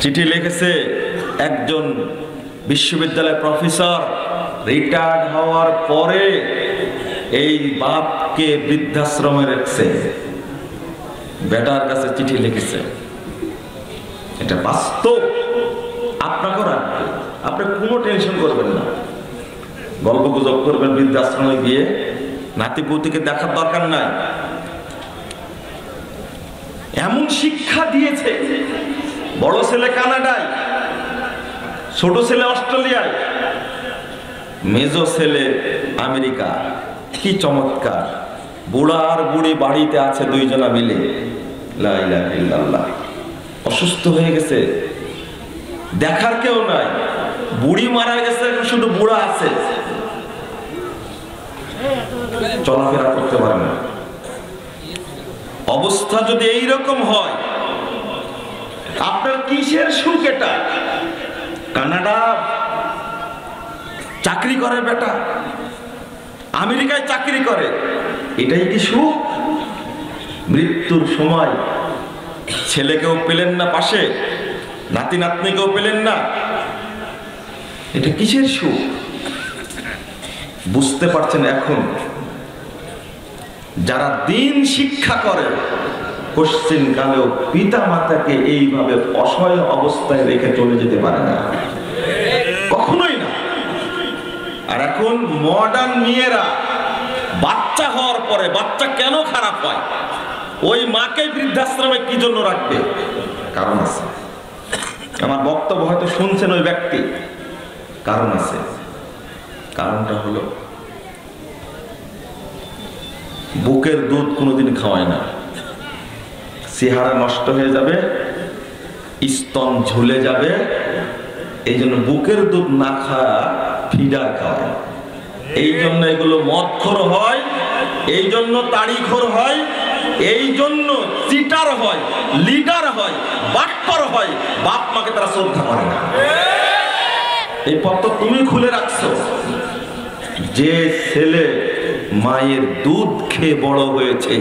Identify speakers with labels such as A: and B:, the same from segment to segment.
A: চিঠি লিখেছে একজন বিশ্ববিদ্যালয়ের প্রফেসর, রিটায়ার্ড হওয়ার পরে এই বাপকে বৃদ্ধাশ্রমে রেখেছে, বেটার কাছে চিঠি লিখেছে। এটা বাস্তব, আপনাকে রাখবে, আপনি কোনো টেনশন করবেন না। গল্প গুজব করবেন বৃদ্ধাশ্রমে গিয়ে, নাতি পুতিকে দেখার দরকার নাই। এমন শিক্ষা দিয়েছে, বড় ছেলে কানাডায়, ছোট ছেলে অস্ট্রেলিয়ায়, মেজো ছেলে আমেরিকা। কি চমৎকার! বুড়া আর বুড়ি বাড়িতে আছে দুইজনা মিলে, লা ইলাহা ইল্লাল্লাহ। অসুস্থ হয়ে গেছে, দেখার কেউ নাই, বুড়ি মারা গেছে, শুধু বুড়া আছে, চলাফেরা করতে পারে না। অবস্থা যদি এইরকম হয়, আপনার কিসের সুখ এটা? কানাডা চাকরি করে বেটা, আমেরিকায় চাকরি করে, এটাই কি সুখ? মৃত্যুর সময় ছেলেকেও পেলেন না পাশে, নাতি নাতনিকেও পেলেন না, এটা কিসের সুখ? বুঝতে পারছেন? এখন যারা দিন শিক্ষা করে, কোশ্চিন কালেও পিতা মাতাকে এইভাবে অসহায় অবস্থায় রেখে চলে যেতে পারে না, কখনোই না। আর এখন মডার্ন মেয়েরা বাচ্চা হওয়ার পরে, বাচ্চা কেন খারাপ হয়, ওই মাকে বৃদ্ধাশ্রমে কি জন্য রাখবে? কারণ আছে। আমার বক্তব্য হয়তো শুনছেন ওই ব্যক্তি, কারণ আছে। কারণটা হলো বুকের দুধ কোনোদিন খাওয়ায় না, চেহারা নষ্ট হয়ে যাবে, স্তন ঝুলে যাবে, এই জন্য বুকের দুধ না খাওয়া ফিডার খাওয়ায়। এই জন্য এগুলো মদখোর হয়, এই জন্য তাড়িখোর হয়, এই জন্য চিটার হয়, লিডার হয়, বাটপার হয়, বাপ মাকে তারা শ্রদ্ধা করে না। এই পথ তো তুমি খুলে রাখছো। যে ছেলে মায়ের দুধ খেয়ে বড় হয়েছে,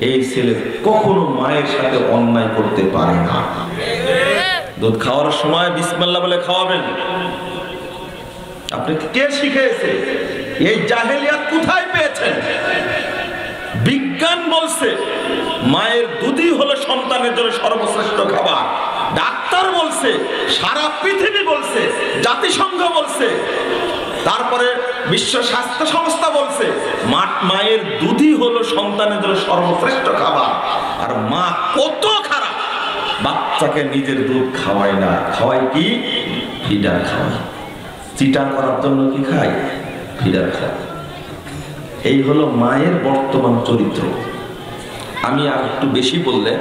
A: এই ছেলে কখনো মায়ের সাথে অন্যায় করতে পারে না। দুধ খাওয়ার সময় বিসমিল্লাহ বলে খাওয়াবেন। আপনি কে শিখিয়েছে? এই জাহেলিয়াত কোথায় পেয়েছেন? বিজ্ঞান বলছে মায়ের দুধই হলো সন্তানের জন্য সর্বশ্রেষ্ঠ খাবার। ডাক্তার বলছে, সারা পৃথিবী বলছে, জাতিসংঘ বলছে, তারপরে বিশ্ব স্বাস্থ্য সংস্থা বলছে মায়ের দুধই হলো সন্তানের জন্য সর্বশ্রেষ্ঠ খাবার। আর মা কত খারাপ, বাচ্চাকে নিজের দুধ খাওয়ায় না, খাওয়ায় কি? ফিডার খাওয়ায়। চিটার করার জন্য কি খায়? ফিডার খায়। এই হলো মায়ের বর্তমান চরিত্র। আমি আর একটু বেশি বললে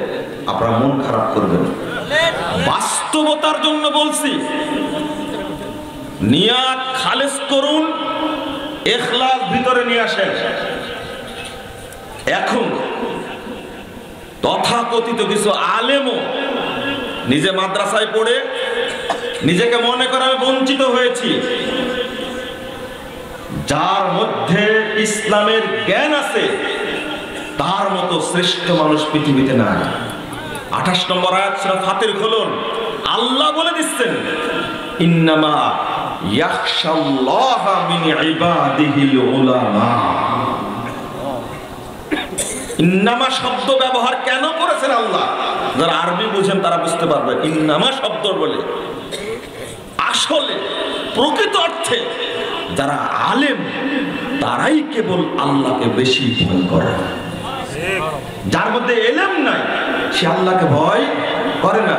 A: আপনারা মন খারাপ করবেন, বাস্তবতার জন্য বলছি। নিয়াত খালেস করুন, ইখলাস ভিতরে নিয়ে আসেন। এখন তথাকথিত কিছু আলেমও নিজে মাদ্রাসায় পড়ে নিজেকে মনে করে আমি বঞ্চিত হয়েছি। যার মধ্যে ইসলামের জ্ঞান আছে তার মতো শ্রেষ্ঠ মানুষ পৃথিবীতে নাই। 28 নম্বর আয়াত সূরা ফাতির খুলুন, আল্লাহ বলে দিচ্ছেন ইন্নামা ইয়াখশাল্লাহা মিন ইবাদিহিল উলামা। ইন্নামা শব্দ ব্যবহার কেন করেছেন আল্লাহ? যারা আরবি বুঝেন তারা বুঝতে পারবে। ইন্নামা শব্দ বলে আসলে প্রকৃত অর্থে যারা আলেম তারাই কেবল আল্লাহকে বেশি ভয় করে। যার মধ্যে এলেম নাই সে আল্লাহকে ভয় করে না।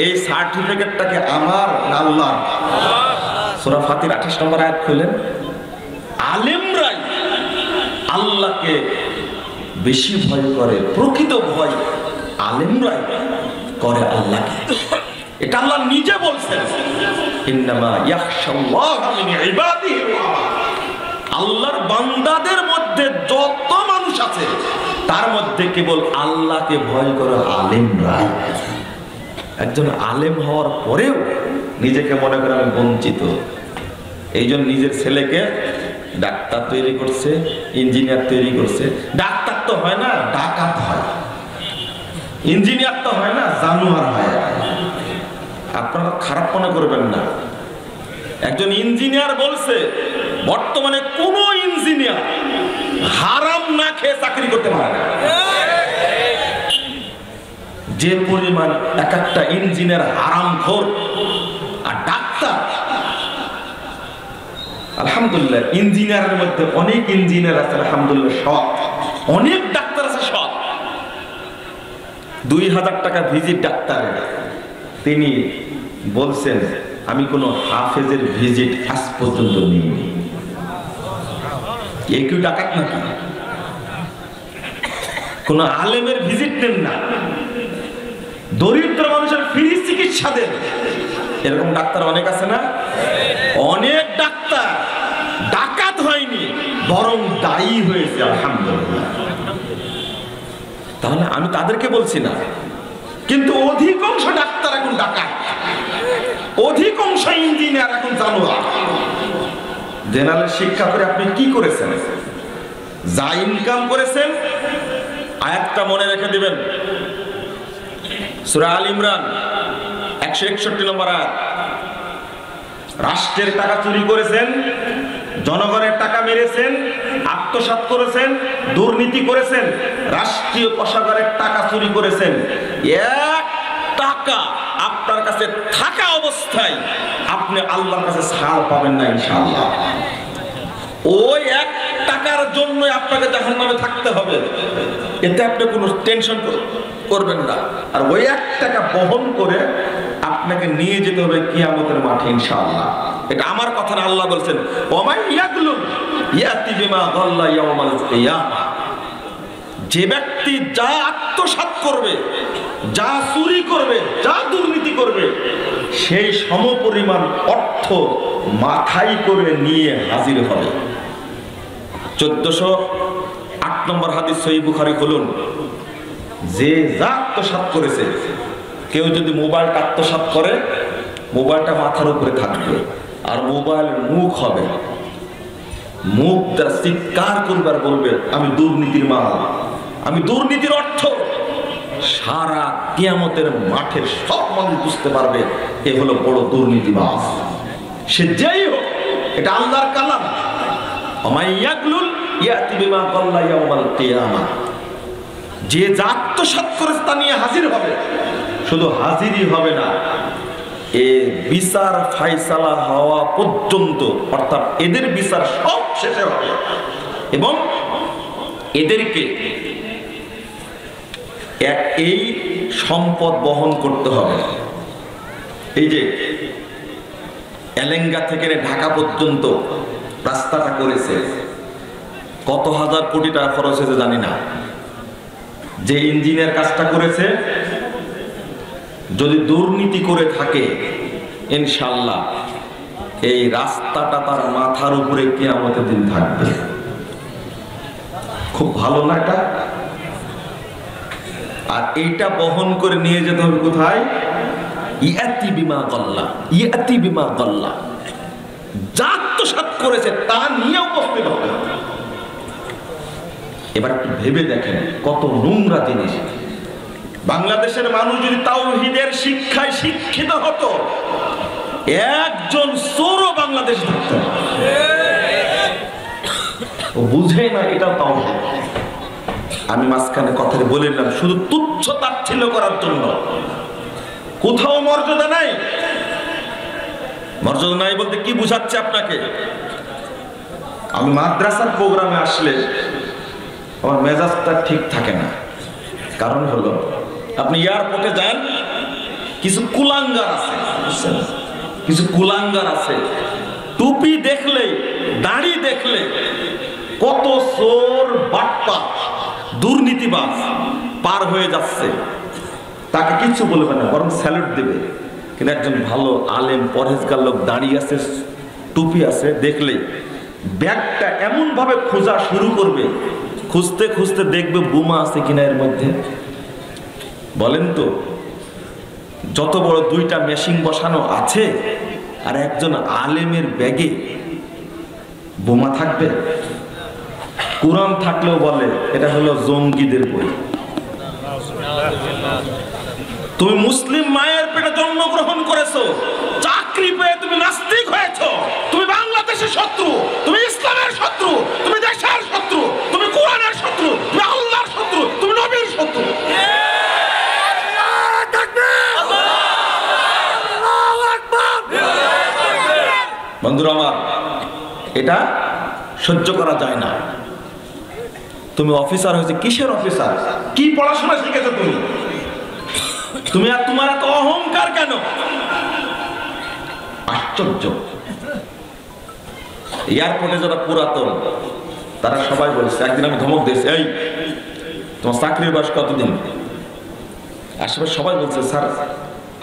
A: এই সার্টিফিকেটটাকে আমার না আল্লাহর? সূরা ফাতির 28 নম্বর আয়াত খুলেন, আলেমরাই আল্লাহকে বেশি ভয় করে। প্রকৃত ভয় আলেমরাই করে আল্লাহকে। এটা আল্লাহ নিজে বলছেন, ইন্নামা ইয়াখশাল্লাহা মিন ইবাদিহি উলামা। আল্লাহর বান্দাদের মধ্যে যত মানুষ আছে তার মধ্যে কেবল আল্লাহকে ভয় করে আলেমরাই। একজন আলেম হওয়ার পরেও নিজেকে মনে করে আমি বঞ্চিত। এই জন্য নিজের ছেলেকে ডাক্তার তৈরি করছে, ইঞ্জিনিয়ার তৈরি করছে। ডাক্তার তো হয় না, ডাকাত হয়। ইঞ্জিনিয়ার তো হয় না, জানোয়ার হয়। আপনারা খারাপ মনে করবেন না, একজন ইঞ্জিনিয়ার বলছে বর্তমানে কোন ইঞ্জিনিয়ার হারাম না খেয়ে চাকরি করতে পারে না। যে পরিমাণ এক একটা ইঞ্জিনিয়ার হারামখোর। আর ডাক্তার, আলহামদুলিল্লাহ ইঞ্জিনিয়ারের মধ্যে অনেক ইঞ্জিনিয়ার আছে আলহামদুলিল্লাহ সৎ, অনেক ডাক্তার আছে সৎ। 2000 টাকা ভিজিট ডাক্তারের, তিনি বলছেন আমি কোনো হাফেজের ভিজিট আজ পর্যন্ত নিইনি। কেউ ডাকাত নাকি? কোন আলেমের ভিজিট নেন না, দরিদ্র মানুষের ফ্রি চিকিৎসা দেন, এরকম ডাক্তার অনেক আছে না? অনেক ডাক্তার ডাকাত হয়নি, বরং দায়ী হয়েছে আলহামদুলিল্লাহ। তাহলে আমি তাদেরকে বলছি না, কিন্তু অধিকাংশ ডাক্তার এখন ডাকাত, অধিকাংশ ইঞ্জিনিয়ার এখন জানোয়ার। জেনারেল শিক্ষা করে আপনি কি করেছেন? যা ইনকাম করেছেন, আয়াতটা মনে রেখে দিবেন, সূরা আল ইমরান 161 নম্বর আয়াত। রাষ্ট্রের টাকা চুরি করেছেন, জনগণের টাকা মেরেছেন, আত্মসাৎ করেছেন, দুর্নীতি করেছেন, রাষ্ট্রীয় কোষাগারের টাকা চুরি করেছেন, এক টাকা আপনার কাছে থাকা অবস্থায় আপনি আল্লাহর কাছে ছাড় পাবেন না ইনশাআল্লাহ। ওই এক টাকার জন্য আপনাকে জাহান্নামে থাকতে হবে, এতে আপনি কোনো টেনশন করবেন না। আর ওই এক টাকা বহন করে আপনাকে নিয়ে যেতে হবে কিয়ামতের মাঠে ইনশাআল্লাহ। এটা আমার কথা না, আল্লাহ বলছেন ওমাই ইয়াগলুম ইয়াতি বিমা গাল্লা ইয়াউমাল কিয়ামা। যে ব্যক্তি যা আত্মসাৎ করবে, যা চুরি করবে, যা দুর্নীতি করবে, সেই সমপরিমাণ অর্থ মাথায় করে নিয়ে হাজির হবে। 1408 নম্বর হাদিস সহিহ বুখারী খুলুন। যে যা আত্মসাৎ করেছে, কেউ যদি মোবাইলটা আত্মসাৎ করে, মোবাইলটা মাথার উপরে থাকবে, আর মোবাইল মুখ হবে, মুখ দ্বারা চিৎকার করবার বলবে আমি দুর্নীতির মাল, আমি দুর্নীতির অর্থ। সারা কিয়ামতের মাঠের সব মানুষ বুঝতে পারবে এ হলো বড় দুর্নীতিবাজ। সে যেই হোক, এটা আল্লাহর কালাম। ওমাইয়াগলুল ইয়াতি বিমা গাল্লা ইয়াউমাল কিয়ামা। যে যা আত্মসাৎ করেছে তা নিয়ে হাজির হবে। শুধু হাজিরই হবে না, এ বিচার ফায়সালা হওয়া পর্যন্ত, অর্থাৎ এদের বিচার সব শেষে হবে এবং এদেরকে এই সম্পদ বহন করতে হবে। এই যে এলেঙ্গা থেকে ঢাকা পর্যন্ত রাস্তাটা করেছে, কত হাজার কোটি টাকা খরচ হয়েছে জানি না। যে ইঞ্জিনিয়ার কাজটা করেছে, যদি দুর্নীতি করে থাকে ইনশাআল্লাহ এই রাস্তাটা তার মাথার উপরে কিয়ামতের দিন থাকবে। খুব ভালো না এটা? আর এইটা বহন করে নিয়ে যেতে হবে কোথায়? ইয়াতি বিমা গাল্লা, ইয়াতি বিমা গাল্লা। যা আত্মসাৎ করেছে তা নিয়ে উপস্থিত হবে। এবার একটু ভেবে দেখেন কত নোংরা জিনিস। বাংলাদেশের মানুষ যদি তাওহীদের শিক্ষায় শিক্ষিত হতো, একজন চোরও বাংলাদেশ থাকতো না। ও বুঝে না এটা তাওহীদ। আমি মাঝখানে কথাটা বললাম শুধু তুচ্ছ তাচ্ছিল্য করার জন্য। কোথাও মর্যাদা নাই। মর্যাদা নাই বলতে কি বুঝাচ্ছে আপনাকে? আমি মাদ্রাসার প্রোগ্রামে আসলে আমার মেজাজটা ঠিক থাকে না। কারণ হলো, আপনি এয়ারপোর্টে যান, কিছু কুলাঙ্গার আছে, কিছু কুলাঙ্গার আছে, টুপি দেখলে, দাড়ি দেখলে কত চোর বাটপার দুর্নীতিবাজ পার হয়ে যাচ্ছে, তাকে কিছু বলবে না, বরং স্যালুট দেবে। কিন্তু একজন ভালো আলেম পরহেজগার লোক দাঁড়িয়ে আছে, টুপি আছে, দেখলে ব্যাগটা এমন ভাবে খোঁজা শুরু করবে, খুঁজতে খুঁজতে দেখবে বোমা আছে কিনা এর মধ্যে। বলেন তো, যত বড় দুইটা মেশিন বসানো আছে আর একজন আলেমের ব্যাগে বোমা থাকবে? কোরআন থাকলেও বলে এটা হলো জঙ্গিদের বই। তুমি মুসলিম মায়ের পেটে জন্মগ্রহণ করে করেছো, চাকরি পেয়ে তুমি নাস্তিক হয়েছো, তুমি বাংলাদেশের শত্রু, তুমি ইসলামের শত্রু, তুমি দেশের শত্রু, তুমি কোরআনের শত্রু, তুমি আল্লাহর শত্রু, তুমি নবীর শত্রু। বন্ধুরা আমার, এটা সহ্য করা যায় না। তুমি অফিসার হয়েছে, কিসের অফিসার? কি পড়াশোনা শিখেছো তুমি? তুমি আর তোমার এত অহংকার কেন? আশ্চর্য। এয়ারপোর্টে যারা পুরাতন তারা সবাই বলছে, একদিন আমি ধমক দিয়েছি, এই তোমার চাকরির বয়স কতদিন? আশেপাশে সবাই বলছে, স্যার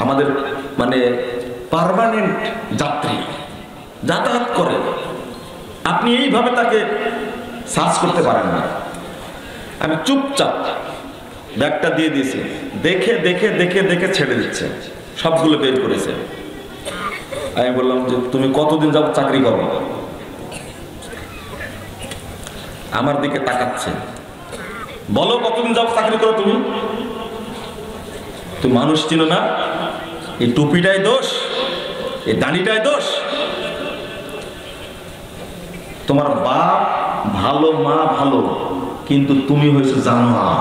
A: আমাদের মানে পার্মানেন্ট যাত্রী যাতায়াত করে, আপনি এইভাবে তাকে সার্চ করতে পারেন না। আমি চুপচাপ ব্যাগটা দিয়ে দিয়েছি, দেখে দেখে দেখে দেখে ছেড়ে দিচ্ছে, সবগুলো বের করেছে। আমি বললাম যে তুমি কতদিন যাব চাকরি করো? আমার দিকে তাকাচ্ছে, বলো কতদিন যাব চাকরি করো তুমি? তুমি মানুষ চিনো না? এই টুপিটাই দোষ, এই দাড়িটাই দোষ। তোমার বাপ ভালো, মা ভালো, কিন্তু তুমি হয়েছে জানোয়ার।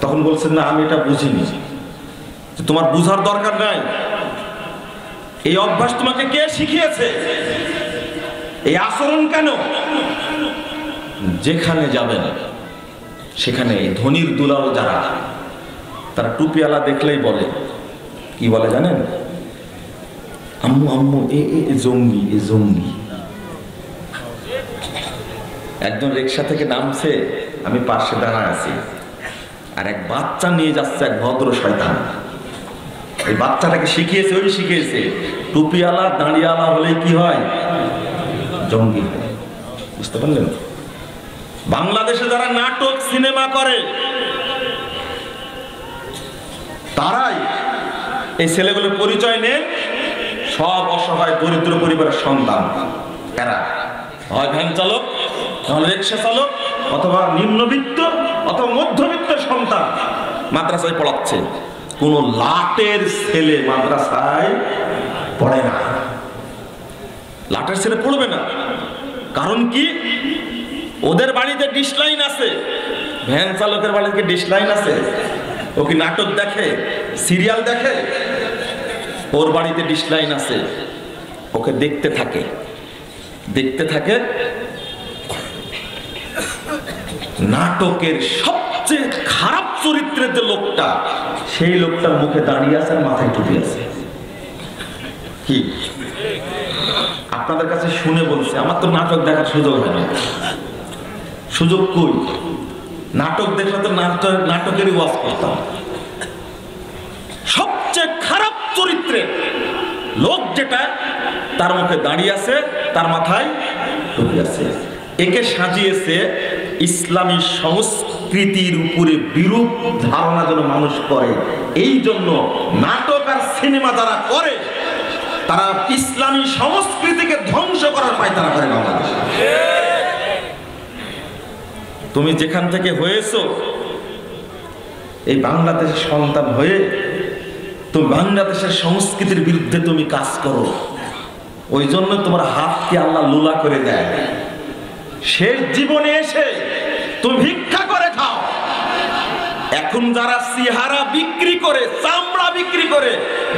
A: তখন বলছেন না আমি এটা বুঝিনি। তোমার বুঝার দরকার নাই। এই অভ্যাস তোমাকে কে শিখিয়েছে? এই আচরণ কেন? যেখানে যাবেন সেখানে ধনির দুলাল যারা, তারা টুপিওয়ালা দেখলেই বলে, কি বলে জানেন? আম্মু আম্মু এ জঙ্গি, এ জঙ্গি। একজন রিক্সা থেকে নামছে, আমি পাশে দাঁড়ায় আছি, আর এক বাচ্চা নিয়ে যাচ্ছে এক ভদ্র শয়তান। এই বাচ্চাটাকে শিখিয়েছে, ওই শিখিয়েছে টুপিওয়ালা দাঁড়িয়ালা হলে কি হয়? জঙ্গি হয়। বুঝতে পারলেন? বাংলাদেশে যারা নাটক সিনেমা করে তারাই এই ছেলেগুলোর পরিচয় নেন, সব অসহায় দরিদ্র পরিবারের সন্তান। এরা হয় ভ্যান চালক, নাহলে রিক্সা চালক, অথবা নিম্নবিত্ত অথবা মধ্যবিত্তের সন্তান মাদ্রাসায় পড়াচ্ছে। কোন লাটের ছেলে মাদ্রাসায় পড়ে না, লাটের ছেলে পড়বে না। কারণ কি? ওদের বাড়িতে ডিশ লাইন আছে। ভ্যান চালকের বাড়িতে ডিশ লাইন আছে? ও কি নাটক দেখে, সিরিয়াল দেখে? ওর বাড়িতে ডিশ লাইন আছে, ওকে দেখতে থাকে, দেখতে থাকে। নাটকের সবচেয়ে খারাপ চরিত্রের যে লোকটা, সেই লোকটার মুখে দাঁড়িয়ে আছে আর মাথায় টুপি আছে। কি আপনাদের কাছে শুনে বলছে, আমার তো নাটক দেখার সুযোগ হয় না। সুযোগ কই? নাটক দেখলে তো নাটকেরই ওয়াজ করতাম। সবচেয়ে খারাপ চরিত্রের লোক যেটা, তার মুখে দাঁড়িয়ে আছে, তার মাথায় টুপি আছে। একে সাজিয়েছে ইসলামী সংস্কৃতির উপরে বিরূপ ধারণা যেন মানুষ করে। এই জন্য নাটক আর সিনেমা যারা করে, তারা ইসলামী সংস্কৃতিকে ধ্বংস করার পায়তারা করে বাংলাদেশে। তুমি যেখান থেকে হয়েছো, এই বাংলাদেশের সন্তান হয়ে তুমি বাংলাদেশের সংস্কৃতির বিরুদ্ধে তুমি কাজ করো। ওই জন্য তোমার হাতকে আল্লাহ লুলা করে দেয়। শেষ জীবনে এসে তুমি ভিক্ষা করে খাও। এখন যারা সিহারা বিক্রি করে, চামড়া বিক্রি করে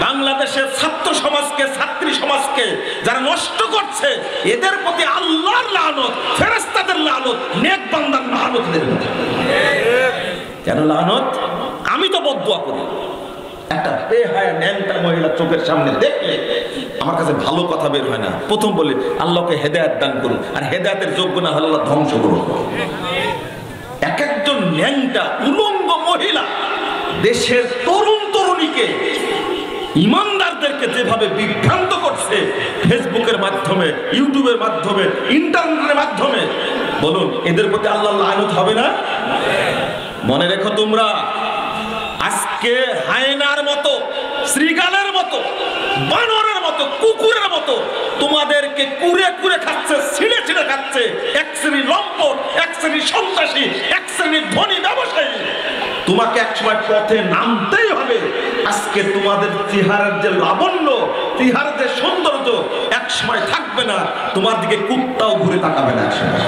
A: বাংলাদেশের ছাত্র সমাজকে, ছাত্রী সমাজকে যারা নষ্ট করছে, এদের প্রতি আল্লাহর লানত, ফেরেশতাদের লানত, নেক বান্দার লানত। কেন লানত? আমি তো বদদুয়া করি। একটা বেহায়া ন্যাংটা মহিলা চোখের সামনে দেখলে আমার কাছে ভালো কথা বের হয় না। প্রথম বলি আল্লাহকে হেদায়েত দান করুন, আর হেদায়েতের যোগ্য না হলে আল্লাহ ধ্বংস করুন। এক একজন ন্যাংটা উলঙ্গ মহিলা দেশের তরুণ তরুণীকে, ইমানদারদেরকে যেভাবে বিভ্রান্ত করছে ফেসবুকের মাধ্যমে, ইউটিউবের মাধ্যমে, ইন্টারনেটের মাধ্যমে, বলুন এদের প্রতি আল্লাহ লানত হবে না? মনে রেখো তোমরা, আজকে হায়নার মতো, শ্রীগালের মতো, বানরের মতো মতো, কুকুরের মতো তোমাদেরকে কুরে কুরে খাচ্ছে, ছিঁড়ে ছিঁড়ে খাচ্ছে। এক শ্রেণীর লম্পট, এক শ্রেণীর সন্ত্রাসী, এক শ্রেণীর ধনী ব্যবসায়ী। তোমাকে একসময় পথে নামতেই হবে। আজকে তোমাদের তিহারের যে লাবণ্য, তিহারের যে সৌন্দর্য একসময় থাকবে না, তোমার দিকে কুত্তাও ঘুরে তাকাবে না একসময়।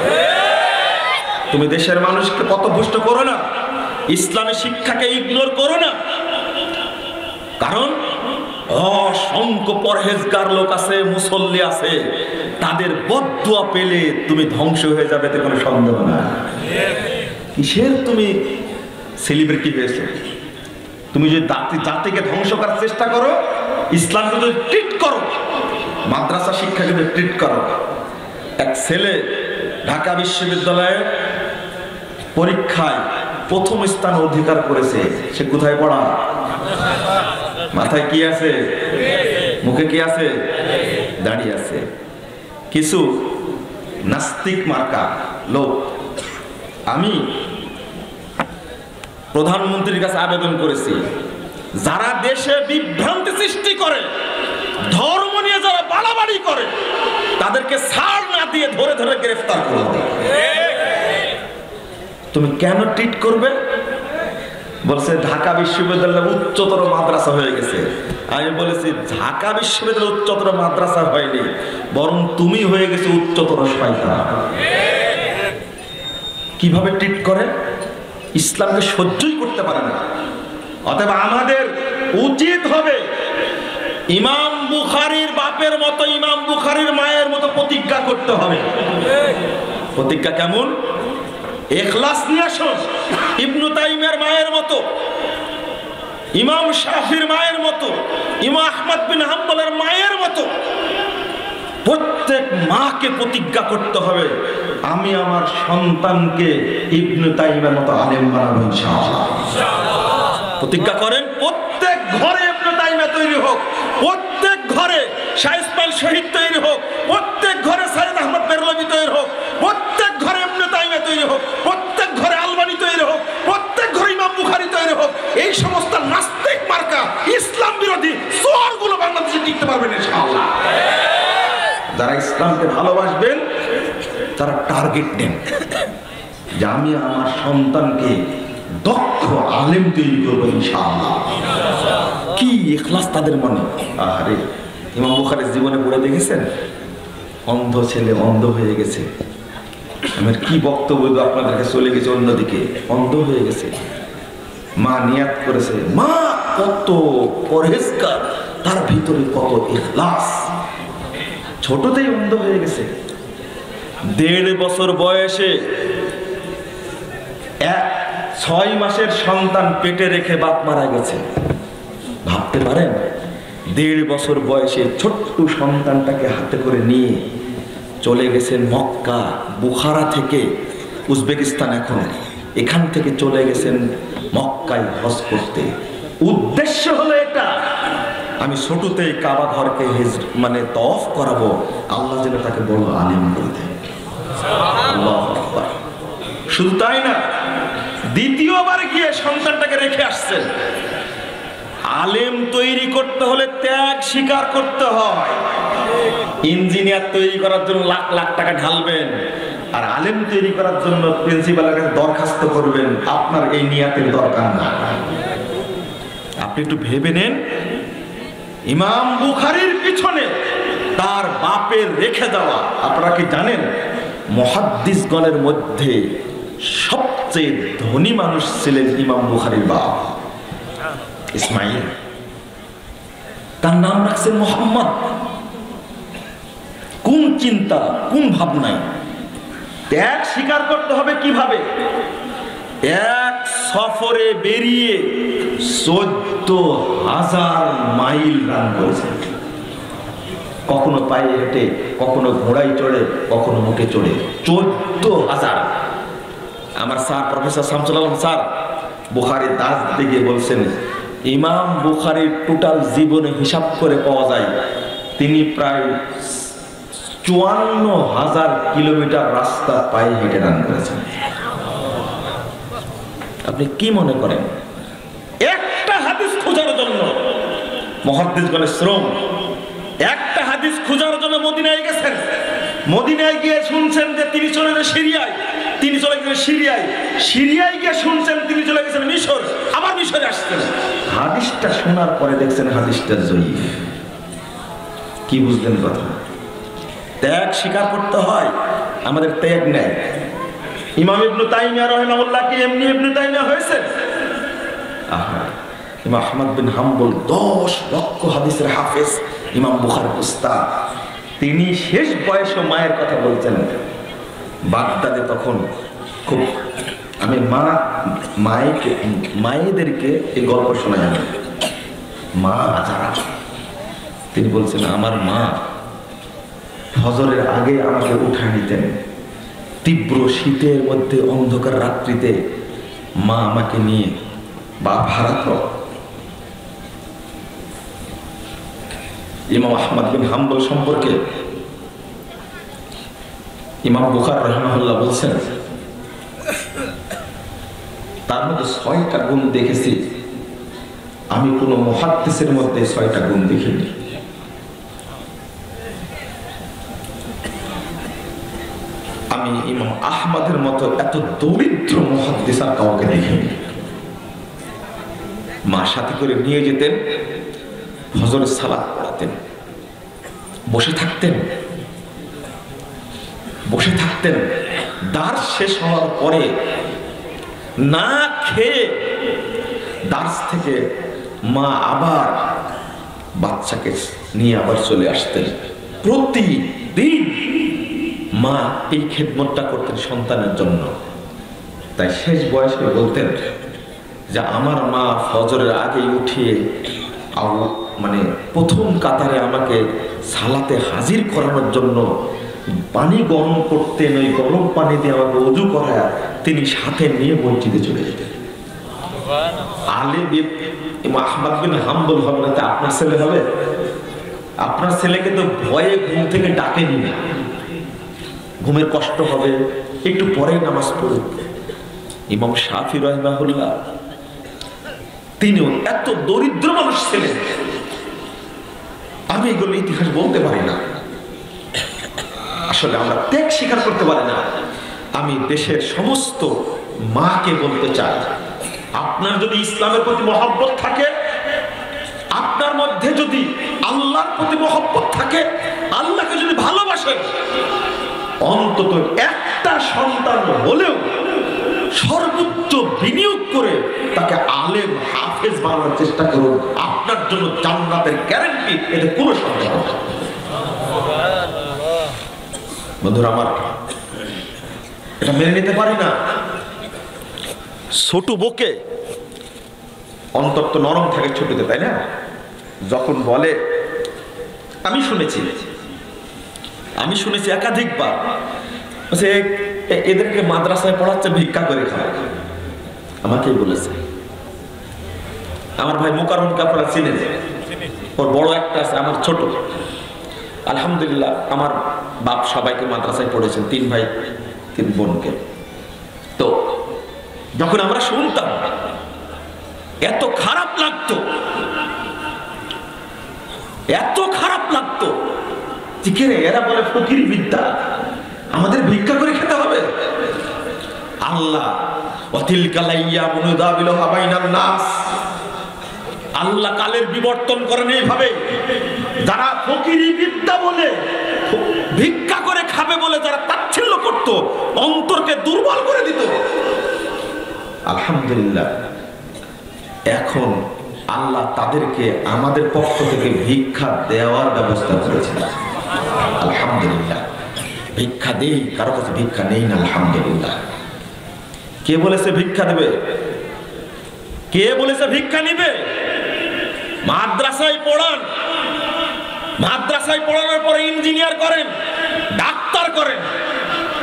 A: তুমি দেশের মানুষকে পথভ্রষ্ট করো না, ইসলামী শিক্ষাকে ইগনোর করো না। কারণ অসংখ্য পরহেজগার লোক আছে, মুসল্লি আছে, তাদের বদদুয়া পেলে তুমি ধ্বংস হয়ে যাবে, এতে কোনো সন্দেহ না। কিসের তুমি সেলিব্রিটি হয়েছে? তুমি যদি জাতিকে ধ্বংস করার চেষ্টা করো, ইসলামকে যদি ট্রিট করো, মাদ্রাসা শিক্ষাকে যদি ট্রিট করো। এক ছেলে ঢাকা বিশ্ববিদ্যালয়ে পরীক্ষায় প্রথম স্থান অধিকার করেছে। সে কোথায় পড়া? মাথায় কি আছে? মুখে কি আছে? দাঁড়িয়ে আছে। কিছু নাস্তিক মার্কা লোক, আমি প্রধানমন্ত্রীর কাছে আবেদন করেছি, যারা দেশে বিভ্রান্তি সৃষ্টি করে, ধর্ম নিয়ে যারা বাড়াবাড়ি করে, তাদেরকে ছাড় না দিয়ে ধরে ধরে গ্রেফতার করবে। তুমি কেন ট্রিট করবে? বলছে ঢাকা বিশ্ববিদ্যালয় উচ্চতর মাদ্রাসা হয়ে গেছে। আমি বলেছি ঢাকা বিশ্ববিদ্যালয় উচ্চতর মাদ্রাসা হয়নি, বরং তুমি হয়ে গেছে উচ্চতর শয়তান। কিভাবে ট্রিট করে? ইসলামকে সহ্যই করতে পারে না। অতএব আমাদের উচিত হবে ইমাম বুখারীর বাপের মতো, ইমাম বুখারীর মায়ের মতো প্রতিজ্ঞা করতে হবে। প্রতিজ্ঞা কেমন? ইখলাস নিয়ে আসুন। ইবনে তাইমিয়ার মায়ের মতো, ইমাম শাফির মায়ের মতো, ইমাম আহমদ বিন হাম্বলের মায়ের মতো প্রত্যেক মাকে প্রতিজ্ঞা করতে হবে, আমি আমার সন্তানকে ইবনে তাইমিয়ার মতো আলেম বানাবো ইনশাআল্লাহ। প্রতিজ্ঞা করেন প্রত্যেক ঘরে ইবনে তাইমিয়া তৈরি হোক, প্রত্যেক ঘরে শাহ ইসমাইল শহীদ তৈরি হোক, প্রত্যেক ঘরে সাইয়েদ আহমদ বেরলভী তৈরি হোক, প্রত্যেক ঘরে ইবনে তাইমিয়া তৈরি হোক, প্রত্যেক ঘরে আলবানী তৈরি হোক, প্রত্যেক ঘরে ইমাম বুখারী তৈরি হোক। এই সমস্ত নাস্তিক মার্কা ইসলাম বিরোধী চোরগুলো বাংলাদেশে টিকতে পারবেন ইনশাআল্লাহ। যারা ইসলামকে ভালোবাসবেন তারা টার্গেট নেন যে আমি আমার সন্তানকে দক্ষ আলেম তৈরি করবো ইনশাআল্লাহ। কি ইখলাস তাদের মনে! আরে ইমাম বুখারীর জীবনে পড়ে দেখেছেন, অন্ধ ছেলে অন্ধ হয়ে গেছে। আমার কি বক্তব্য আপনাদেরকে, চলে গেছে অন্যদিকে, অন্ধ হয়ে গেছে। মা নিয়াত করেছে, মা কত পরহেজগার, তার ভিতরে কত ইখলাস, ছোটতেই অন্ধ হয়ে গেছে। 1.5 বছর বয়সে 6 মাসের সন্তান পেটে রেখে বাপ মারা গেছে। ভাবতে পারেন 1.5 বছর বয়সে ছোট্ট সন্তানটাকে হাতে করে নিয়ে চলে গেছেন মক্কা, বুখারা থেকে উজবেকিস্তান, এখন এখান থেকে চলে গেছেন মক্কায় হজ করতে। উদ্দেশ্য হলো এটা, আমি ছোটতেই কাবা ঘরকে তওয়াফ করাবো, আল্লাহ যেন তাকে বড় আলেম করে দেয়। আল্লাহু আকবার। শুধু তাই না, দ্বিতীয়বার গিয়ে সন্তানটাকে রেখে আসছেন। আলেম তৈরি করতে হলে ত্যাগ স্বীকার করতে হয়। ইঞ্জিনিয়ার তৈরি করার জন্য লাখ লাখ টাকা ঢালবেন, আর আলেম তৈরি করার জন্য প্রিন্সিপালের কাছে দরখাস্ত করবেন, আপনার এই নিয়াতের দরকার না। আপনি একটু ভেবে নেন, ইমাম বুখারীর পিছনে তার বাপের রেখে দেওয়া। আপনারা কি জানেন মুহাদ্দিসগণের মধ্যে সবচেয়ে ধনী মানুষ ছিলেন ইমাম বুখারীর বাপ ইসমাইল। তার নাম রাখছেন মুহাম্মদ। কোন চিন্তা, কোন ভাবনায়! ত্যাগ স্বীকার করতে হবে কিভাবে? এক সফরে বেরিয়ে 14,000 মাইল রান করেছেন। কখনো পায়ে হেঁটে, কখনো ঘোড়ায় চড়ে, কখনো মুখে চড়ে। 14,000। আমার sir professor Shamsul Alam sir বুখারীর দাস দিতে গিয়ে বলছেন, ইমাম বুখারীর টোটাল জীবনে হিসাব করে পাওয়া যায় তিনি প্রায় 54,000 কিলোমিটার রাস্তা পায়ে হেঁটে রান করেছেন। আপনি কি মনে করেন একটা হাদিস খোঁজার জন্য মুহাদ্দিসগণের শ্রম, একটা হাদিস খোঁজার জন্য মদিনায় গেছেন, মদিনায় গিয়ে শুনছেন যে তিনি চলে গেছেন সিরিয়ায়, তিনি চলে গেছেন সিরিয়ায়, সিরিয়ায় গিয়ে শুনছেন তিনি চলে গেছেন মিশর, আবার মিশরে আসছেন। হাদিসটা শোনার পরে দেখছেন হাদিসটা জয়ীফ। কি বুঝলেন কথা? ত্যাগ স্বীকার করতে হয়, আমাদের ত্যাগ নেই। ইমাম ইবনে তাইমিয়া রাহিমাহুল্লাহ কি এমনি ইবনে তাইমিয়া হয়েছে? ইমাম আহমদ বিন হাম্বল 10 লক্ষ হাদিসের হাফেজ, ইমাম বুখারীর উস্তাদ, তিনি শেষ বয়সে মায়ের কথা বলছেন। বাগদাদে তখন খুব, আমি মায়েদেরকে এই গল্প শোনাই, আমি মা যারা, তিনি বলছেন আমার মা ফজরের আগে আমাকে উঠায় নিতেন। তীব্র শীতের মধ্যে অন্ধকার রাত্রিতে মা আমাকে নিয়ে বাপ হারাতো। ইমাম আহমদ বিন হাম্বল সম্পর্কে ইমাম বুখারী রাহিমাহুল্লাহ বলছেন, তার মধ্যে 6টা গুণ দেখেছি, আমি কোনো মুহাদ্দিসের মধ্যে 6টা গুণ দেখিনি। আমি ইমাম আহমদের মতো এত দরিদ্র মুহাদ্দিস আর কাউকে দেখিনি। মা সাথে করে নিয়ে যেতেন, ফজরের সালাত পড়াতেন, বসে থাকতেন, দার্স শেষ হওয়ার পরে না খেয়ে দার্স থেকে মা আবার বাচ্চাকে নিয়ে আবার চলে আসতেন। প্রতিদিন মা এই খেদমতটা করতেন সন্তানের জন্য। তাই শেষ বয়সে বলতেন যে আমার মা ফজরের আগে উঠিয়ে মানে প্রথম কাতারে আমাকে সালাতে হাজির করানোর জন্য পানি গরম করতেন, ওই গরম পানি দিয়ে আমাকে ওযু করায় তিনি সাথে নিয়ে মসজিদে চলে যেতেন। ইমাম আহমদ বিন হাম্বল হবে না, আপনার ছেলে হবে? আপনার ছেলেকে তো ভয়ে ঘুম থেকে ডাকেনি না, ঘুমের কষ্ট হবে, একটু পরে নামাজ পড়ুক। ইমাম শাফি রাহিমাহুল্লাহ তিনিও এত দরিদ্র মানুষ ছিলেন, আমি এগুলো ইতিহাস বলতে পারি না, আসলে আমরা ত্যাগ স্বীকার করতে পারি না। আমি দেশের সমস্ত মাকে বলতে চাই, আপনার যদি ইসলামের প্রতি মহব্বত থাকে, আপনার মধ্যে যদি আল্লাহর প্রতি মহব্বত থাকে, আল্লাহকে যদি ভালোবাসেন, অন্তত একটা সন্তান হলেও সর্বোচ্চ বিনিয়োগ করে তাকে আলেম হাফেজ বানানোর চেষ্টা করুন। আপনার জন্য জান্নাতের গ্যারান্টি, এতে কোনো সন্দেহ নেই। বন্ধুরা আমার, এটা মেনে নিতে পারি না। ছোট বকে অন্তর তো নরম থাকে ছোটতে, তাই না? যখন বলে, আমি শুনেছি একাধিকবার, এদেরকে মাদ্রাসায় পড়াচ্ছে, ভিক্ষা করে খায়। আমাকেই বলেছে, আমার ভাই মোকাররমকে আপনারা চিনেন, ওর বড় একটা আছে, আমার ছোট। আলহামদুলিল্লাহ আমার বাপ সবাইকে মাদ্রাসায় পড়েছেন, 3 ভাই 3 বোনকে। তো যখন আমরা শুনতাম এত খারাপ লাগতো যে কে রে, এরা বলে ফকির বিদ্যা, আমাদের ভিক্ষা করে খেতে হবে। আল্লাহ আল্লাহ কালের বিবর্তন করেন এইভাবে, যারা ফকিরি বিদ্যা বলে ভিক্ষা করে খাবে বলে যারা তাচ্ছিল্য করত, অন্তরকে দুর্বল করে দিত, আলহামদুলিল্লাহ এখন আল্লাহ তাদেরকে আমাদের পক্ষ থেকে ভিক্ষা দেওয়ার ব্যবস্থা করেছেন। আলহামদুলিল্লাহ, ভিক্ষা দেই, কারো কাছে ভিক্ষা নেই না। আলহামদুলিল্লাহ। কে বলেছে ভিক্ষা দেবে? কে বলেছে ভিক্ষা নিবে? মাদ্রাসায় পড়ানোর পরে ইঞ্জিনিয়ার করেন, ডাক্তার করেন।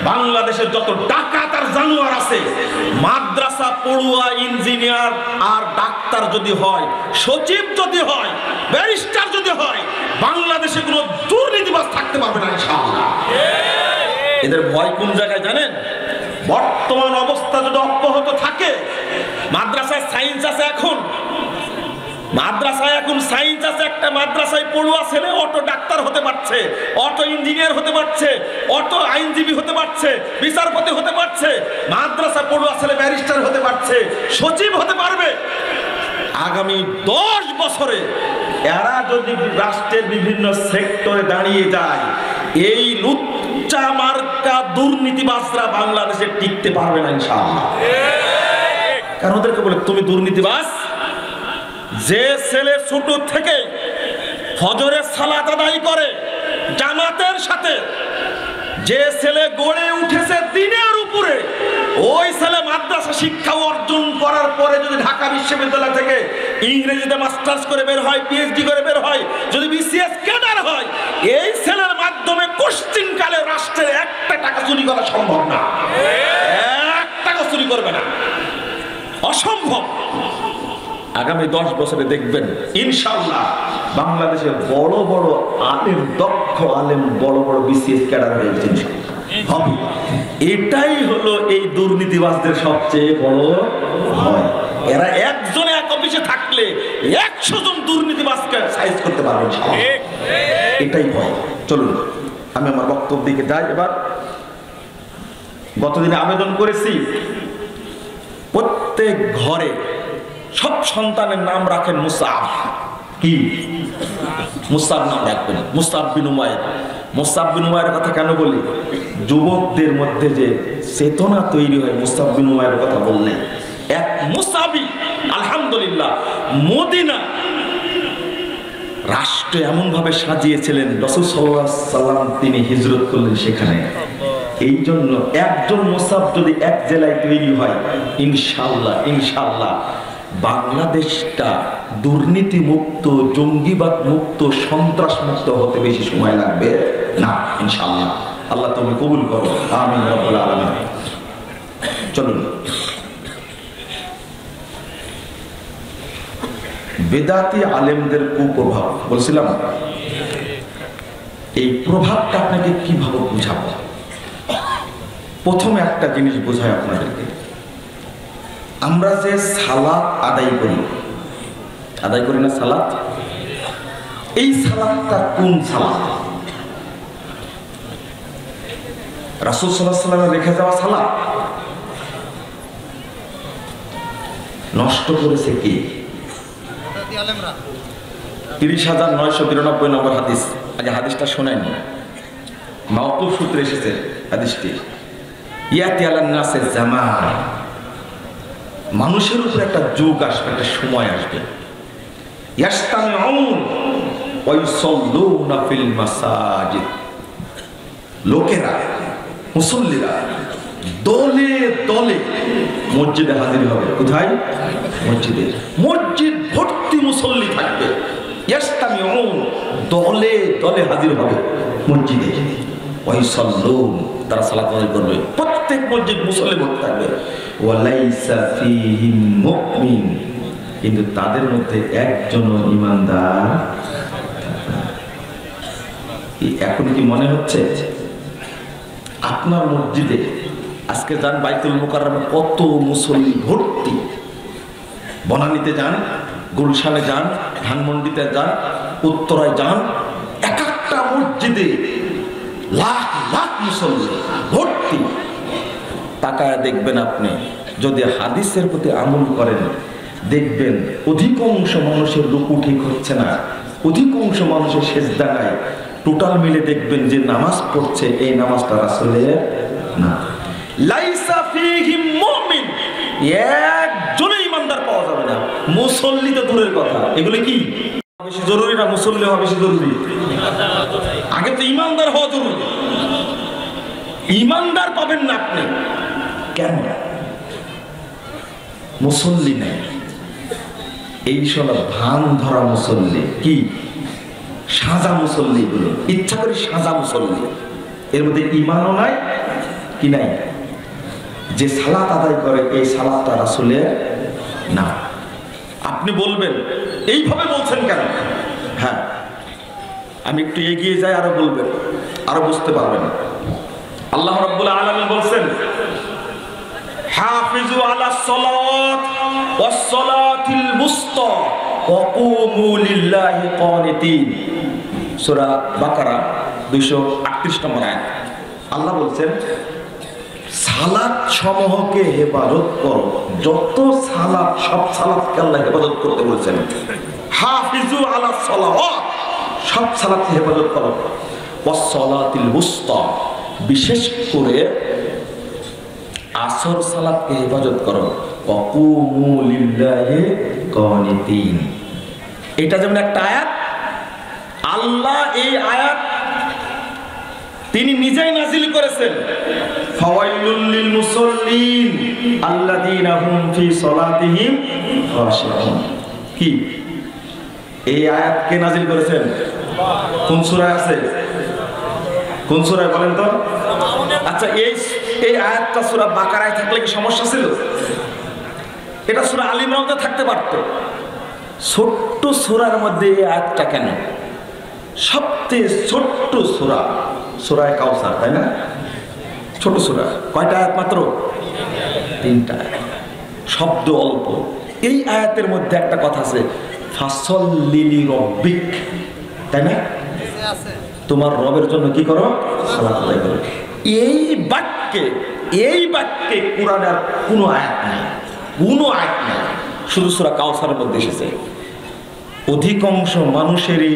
A: বাংলাদেশের যত ডাকাত আর জানোয়ার আছে, মাদ্রাসা পড়ুয়া ইঞ্জিনিয়ার আর ডাক্তার যদি হয়, সচিব যদি হয়, ব্যারিস্টার যদি হয়, বাংলাদেশে কোনো দুর্নীতিবাজ থাকতে পারবে না ইনশাআল্লাহ। এদের ভয় কোন জায়গায় জানেন? বর্তমান অবস্থা যদি অব্যাহত থাকে, মাদ্রাসায় সায়েন্স আছে, এখন মাদ্রাসায় এখন সায়েন্স আছে, একটা মাদ্রাসায় পড়ুয়া ছেলে অটো ডাক্তার হতে পারছে, অটো ইঞ্জিনিয়ার হতে পারছে, অটো আইনজীবী হতে পারছে, বিচারপতি হতে পারছে, মাদ্রাসা পড়ুয়া ছেলে ব্যারিস্টার হতে পারছে, সচিব হতে পারবে। আগামী 10 বছরে এরা যদি রাষ্ট্রের বিভিন্ন সেক্টরে দাঁড়িয়ে যায়, এই লুচ্চা মার্কা দুর্নীতিবাজরা বাংলাদেশে টিকতে পারবে না ইনশাআল্লাহ। কারণ ওদেরকে বলে তুমি দুর্নীতিবাজ। যে ছেলে ছোট থেকে ফজরের সালাত আদায় করে জামাতের সাথে, যে ছেলে গড়ে উঠেছে দিনের উপরে, ওই ছেলে মাদ্রাসা শিক্ষা অর্জন করার পরে যদি ঢাকা বিশ্ববিদ্যালয় থেকে ইংরেজিতে মাস্টার্স করে বের হয়, পিএইচডি করে বের হয়, যদি বিসিএস ক্যাডার হয়, এই ছেলের মাধ্যমে কোশ্চিনকালে রাষ্ট্রের একটা টাকা চুরি করা সম্ভব না। এক টাকা চুরি করবে না, অসম্ভব। আগামী 10 বছরে দেখবেন ইনশাআল্লাহ বাংলাদেশের বড় বড় আলেম, দক্ষ আলেম, বড় বড় বিসিএস ক্যাডার হয়ে গেছে হবে। এটাই হলো এই দুর্নীতিবাজদের সবচেয়ে বড় ভয়। এরা একজনে এক অফিসে থাকলে 100 জন দুর্নীতিবাজকে সাইজ করতে পারবে, এটাই ভয়। চলুন আমি আমার বক্তব্য দিকে যাই এবার। গতদিনে আবেদন করেছি প্রত্যেক ঘরে সব সন্তানের নাম রাখেন মুসাব। কি মুসাব নাম রাখবেন, মুসাব বিন উমাইর। মুসাব বিন উমাইরের কথা কেন বলি? যুবকদের মধ্যে যে চেতনা তৈরি হয় মুসাব বিন উমাইরের কথা বললে, এক মুসাবি আলহামদুলিল্লাহ মদিনা রাষ্ট্র এমন ভাবে সাজিয়েছিলেন, রাসূল সাল্লাল্লাহু আলাইহি সাল্লাম তিনি হিজরত করলেন সেখানে। এই জন্য একজন মুসাব যদি এক জেলায় তৈরি হয়, ইনশাআল্লাহ ইনশাআল্লাহ বাংলাদেশটা দুর্নীতি মুক্ত, জঙ্গিবাদ মুক্ত, সন্ত্রাস মুক্ত হতে বেশি সময় লাগবে না ইনশাআল্লাহ। আল্লাহ তুমি কবুল করো, আমিন রাব্বুল আলামিন। চলুন বেদাতি আলেমদের কুপ্রভাব বলছিলাম, এই প্রভাবটা আপনাকে কিভাবে বুঝাবো? প্রথমে একটা জিনিস বোঝায় আপনাদেরকে, আমরা যে সালাত আদায় করি না সালাত, এই সালাতটা কোন সালাত? রাসূল সাল্লাল্লাহু আলাইহি ওয়াসাল্লামের রেখে যাওয়া সালাত নষ্ট করেছে কে? 30,992 নম্বর হাদিস। আগে হাদিসটা শোনেন, মাওকুফ সূত্রে এসেছে হাদিসটি। ইয়াতি আলান নাসে জামান, মানুষের উপর একটা যুগ আসবে, একটা সময় আসবে। ইয়াস্তামিউন ওয়া ইউসাল্লুনা ফিল মাসাজিদ, লোকেরা মুসল্লিরা দলে দলে মসজিদে হাজির হবে। কোথায়? মসজিদে। মসজিদ ভর্তি মুসল্লি থাকবে। ইয়াস্তামিউন, দলে দলে হাজির হবে মসজিদে। ওয়া ইউসাল্লুন, তারা সালাত আদায় করবে। প্রত্যেক মসজিদ মুসল্লি ভর্তি থাকবে। ওয়ালাইসা ফীহিম মুমিন, কিন্তু তাদের মধ্যে একজনও ঈমানদার। এখন কি মনে হচ্ছে আপনার মসজিদে আজকে যান বাইতুল মুকাররমে কত মুসল্লি ভর্তি, বনানীতে যান, গুলশানে যান, ধানমন্ডিতে যান, উত্তরায় যান, এক একটা মসজিদে লাখ লাখ মুসল্লি ভর্তি। তাকায় দেখবেন আপনি, যদি হাদিসের প্রতি আমল করেন দেখবেন অধিকাংশ মানুষের রুকু ঠিক হচ্ছে না, অধিকাংশ মানুষের সেজদা নাই। টোটাল মিলে দেখবেন যে নামাজ পড়ছে এই নামাজটা রাসূলের না। লাইসা ফীহিম মুমিন, একজন ঈমানদার পাওয়া যাবে না। মুসল্লি তো দূরের কথা, এগুলো কি বেশি জরুরি না মুসল্লি হওয়া বেশি জরুরি? আগে তো ঈমানদার হওয়া জরুরি। ঈমানদার পাবেন না আপনি কেন? মুসল্লি নেই, এই সব ভান ধরা মুসল্লি, কি সাজা মুসল্লি, গুলো ইচ্ছা করে সাজা মুসল্লি, এর মধ্যে ঈমানও নাই, কি নাই? যে সালাত আদায় করে এই সালাতটা রাসূলের না। আপনি বলবেন এইভাবে বলছেন কেন? হ্যাঁ, আমি একটু এগিয়ে যাই, আরো বলবেন, আরো বুঝতে পারবেন। আল্লাহ রাব্বুল আলামিন বলছেন, হাফিজু আলাস সালাত ওয়াস সালাতিল মুস্তা ওয়াকুমু লিল্লাহি কানিতিন, সূরা বাকারা 238 নম্বর আয়াত। আল্লাহ বলছেন সালাত সমূহকে হেফাজত করো। যত সালাত, সব সালাতকে আল্লাহ হেফাজত করতে বলছেন। হাফিজু আলা সালাওয়াত, সব সালাতকে হেফাজত করো। ওয়াস সালাতিল উসতা, বিশেষ করে আসর সালাতকে হেফাজত করো। ওয়াকুমু লিল্লাহি কানিতিন, এটা যেমন একটা আয়াত, আল্লাহ এই আয়াত তিনি নিজেই নাজিল করেছেন। ফাওয়াইলুল লিল মুসাল্লিন আল্লাযীনা হুম ফি সালাতিহিম খাশিউন। কি এই আয়াত কে নাজিল করেছেন? কোন সূরায় আছে? কোন সূরায় বলেন তো? আচ্ছা, এই আয়াতটা সূরা বাকারায় থাকলে কি সমস্যা ছিল? এটা সূরা আলে ইমরানে থাকতে পারত। ছোট্ট সূরার মধ্যে এই আয়াতটা কেন? সবচেয়ে ছোট্ট সূরা, সূরা কাউসার, তাই না? ছোট সূরা, কয়টা আয়াত মাত্র? 3টা আয়াত, শব্দ অল্প। এই আয়াতের মধ্যে একটা কথা আছে, ফাসল্লি লিরাব্বিক, তাই না? তোমার রবের জন্য কি করো? সালাত আদায় করো। এই বাক্যে কুরআনের কোনো আয়াত নেই, কোনো আয়াত নেই, শুধু সূরা কাউসারের মধ্যে এসেছে। অধিকাংশ মানুষেরই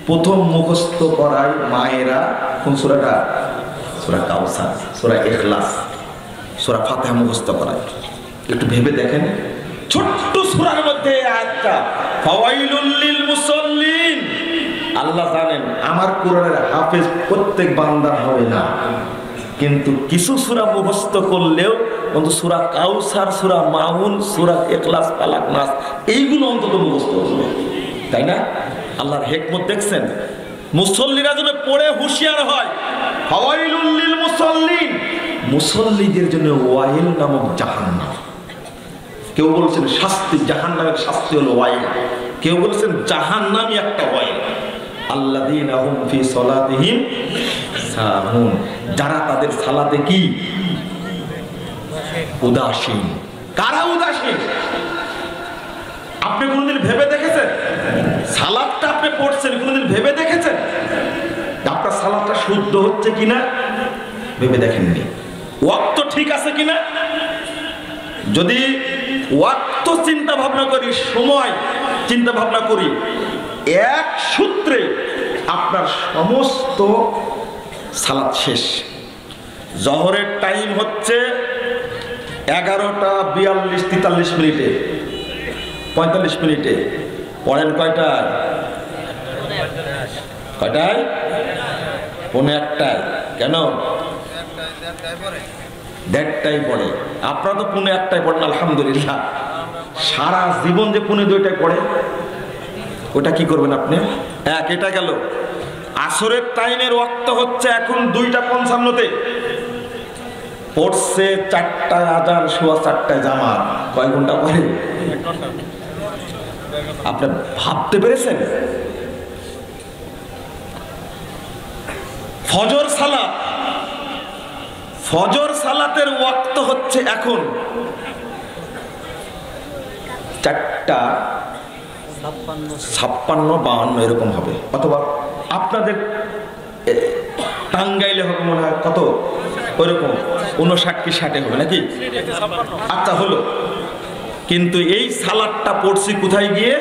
A: প্রথম মুখস্থ করায় মায়েরা কোন সূরাটা? সূরা কাউসার, সূরা ইখলাস, সূরা ফাতিহা মুখস্থ করায়। একটু ভেবে দেখেন, ছোট্ট সূরার মধ্যে আয়াতটা ফাওয়াইলুল লিল মুসাল্লিন। আল্লাহ জানেন আমার কোরআনের হাফেজ প্রত্যেক বান্দা হবে না, কিন্তু কিছু সূরা মুখস্থ করলেও অন্তত সূরা কাউসার, সূরা মাউন, সূরা ইখলাস, ফালাক, নাস এইগুলো অন্তত মুখস্থ করবে, তাই না? আল্লাহর হিকমত দেখছেন। মুসল্লিরা যেন পড়ে হুঁশিয়ার হয়। ফাওয়াইলুল লিল মুসাল্লিন, মুসল্লিদের জন্য ওয়াইল নামক জাহান্নাম। কেউ বলছেন শাস্তি, জাহান্নামের শাস্তি হলো ওয়াইল। কেউ বলছেন জাহান্নামই একটা ওয়াইল। আল্লাযীনা হুম ফি সালাতিহিম সাহুন, যারা তাদের সালাতে কি? উদাসীন। কারা উদাসীন? আপনি কোনদিন ভেবে দেখেছেন? সালাতটা আপনি পড়ছেন, কোনদিন ভেবে দেখেছেন আপনার সালাতটা শুদ্ধ হচ্ছে কিনা? ভেবে দেখেননি। ওয়াক্ত ঠিক আছে কিনা? যদি ওয়াক্ত চিন্তা ভাবনা করি, সময় চিন্তা ভাবনা করি, এক সূত্রে আপনার সমস্ত সালাত শেষ। জহরের টাইম হচ্ছে 11:42-43 45 মিনিটে। পড়েন কয়টায়? 1:45। কেন? 1:30টায় পড়ে। আপনারা তো 1:45টায় পড়েন, আলহামদুলিল্লাহ। সারা জীবন যে 1:45টায় পড়ে, ওটা কি করবেন আপনি? এটা গেল। আসরের টাইমের ওয়াক্ত হচ্ছে এখন 2:55-তে। পড়ছে 4টায় আজান, 4:15টায় জামাত। কয় ঘন্টা পরে? আপনি ভাবতে পেরেছেন? ফজর সালাতের ওয়াক্ত হচ্ছে এখন 4:56-52 এরকম হবে, অথবা আপনাদের টাঙ্গাইলে হবে মনে হয় কত, ওইরকম 59 কি 60 হবে নাকি? আচ্ছা হলো, কিন্তু এই সালাদটা পড়ছি কোথায় গিয়ে?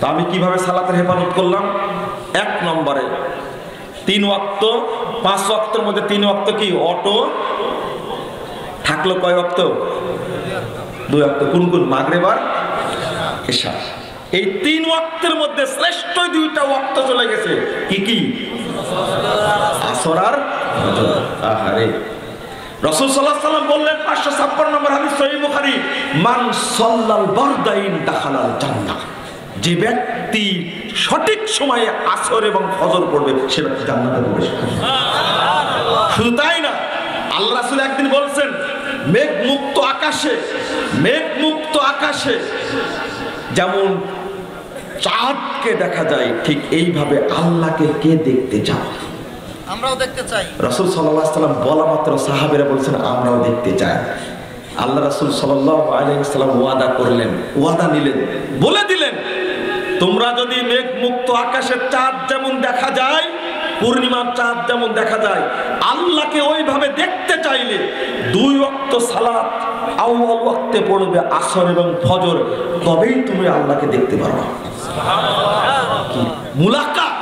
A: তা আমি কিভাবে সালাতের হেফাজত করলাম? 1 নম্বরে 3 ওয়াক্ত, 5 ওয়াক্তের মধ্যে 3 ওয়াক্ত কি অটো থাকলো? কয় ওয়াক্ত? 2 ওয়াক্ত। কোন কোন? মাগরিব আর ইশা। এই 3 ওয়াক্তের মধ্যে শ্রেষ্ঠ 2টা ওয়াক্ত চলে গেছে। কি কি? আসর আর ফজর। আহারে, রাসূল সাল্লাল্লাহু আলাইহি সাল্লাম বললেন, 556 নম্বর হাদিস সহিহ বুখারী, মান সাল্লাল বারদাইন দাখালাল জান্নাহ। যে ব্যক্তি সঠিক সময়ে আসর এবং ফজর পড়বে সে ব্যক্তি জান্নাতে প্রবেশ করবে। সুবহানাল্লাহ। শুধু তাই না, আল্লাহ রাসূল একদিন বলছেন, মেঘ মুক্ত আকাশে যেমন চাঁদকে দেখা যায়, ঠিক এইভাবে আল্লাহকে কে দেখতে চাও? আমরাও দেখতে চাই। রাসূল সাল্লাল্লাহু আলাইহি সাল্লাম বলা মাত্র সাহাবীরা বলছেন আমরাও দেখতে চাই। আল্লাহ রাসূল সাল্লাল্লাহু আলাইহি ওয়াসাল্লাম ওয়াদা করলেন, ওয়াদা নিলেন, বলে দিলেন তোমরা যদি মেঘ মুক্ত আকাশের চাঁদ যেমন দেখা যায়, পূর্ণিমার চাঁদ যেমন দেখা যায়, আল্লাহকে ওইভাবে দেখতে চাইলে 2 ওয়াক্ত সালাত আউয়াল ওয়াক্তে পড়বে, আসর এবং ফজর, তবেই তুমি আল্লাহকে দেখতে পারবে। কি মুলাকাত,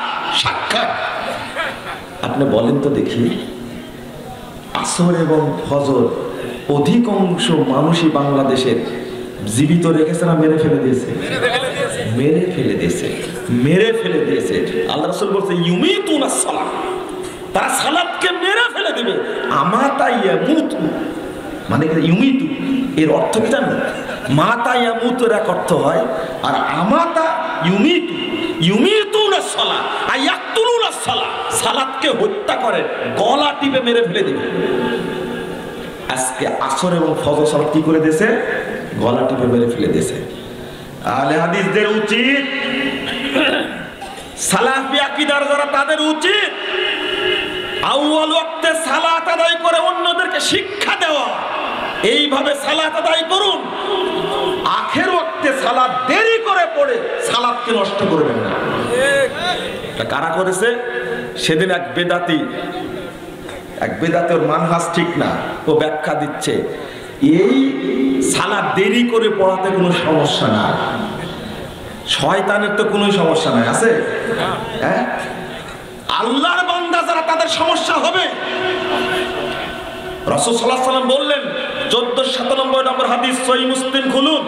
A: সাক্ষাৎ। আপনি বলেন তো দেখি, আসর এবং ফজর অধিকাংশ মানুষই বাংলাদেশের জীবিত রেখেছে না মেরে ফেলে দিয়েছে? মেরে ফেলে দিয়েছে, মেরে ফেলে দিয়েছে। আল্লাহ রাসূল বলছে ইউমিতুনাস সালাত, তারা সালাতকে মেরে ফেলে দিবে। আমাতা ইয়ামুতু মানে ইউমিতু এর অর্থ কি জানেন? মাতা ইয়ামুতু এর এক অর্থ হয়, আর আমাতা ইউমিতু, ইউমিতুনাস সালাত আয়াকতুলুনাস সালাত, সালাতকে হত্যা করে, গলা টিপে মেরে ফেলে দিবে। আজকে আসর এবং ফজর সালাত কি করে দিয়েছে? গলা টিপে মেরে ফেলে দিয়েছে। আহলে হাদিসদের উচিত, সালাফি আকীদার যারা তাদের উচিত আউয়াল ওয়াক্তে সালাত আদায় করে অন্যদেরকে শিক্ষা দেওয়া। এইভাবে সালাত আদায় করুন, আখের ওয়াক্তে সালাত দেরি করে পড়ে সালাতকে নষ্ট করবেন না। এটা কারা করেছে? সেদিন এক বেদাতি ওর মানহাজ ঠিক না, ও ব্যাখ্যা দিচ্ছে এই সালাত দেরি করে পড়াতে কোনো সমস্যা না, শয়তানের তো কোনো সমস্যা নাই, আছে? হ্যাঁ, আল্লাহর বান্দা যারা তাদের সমস্যা হবে। রাসূল সাল্লাল্লাহু আলাইহি ওয়াসাল্লাম বললেন, 1497 নম্বর হাদিস, সহিহ মুসলিম খুলুন,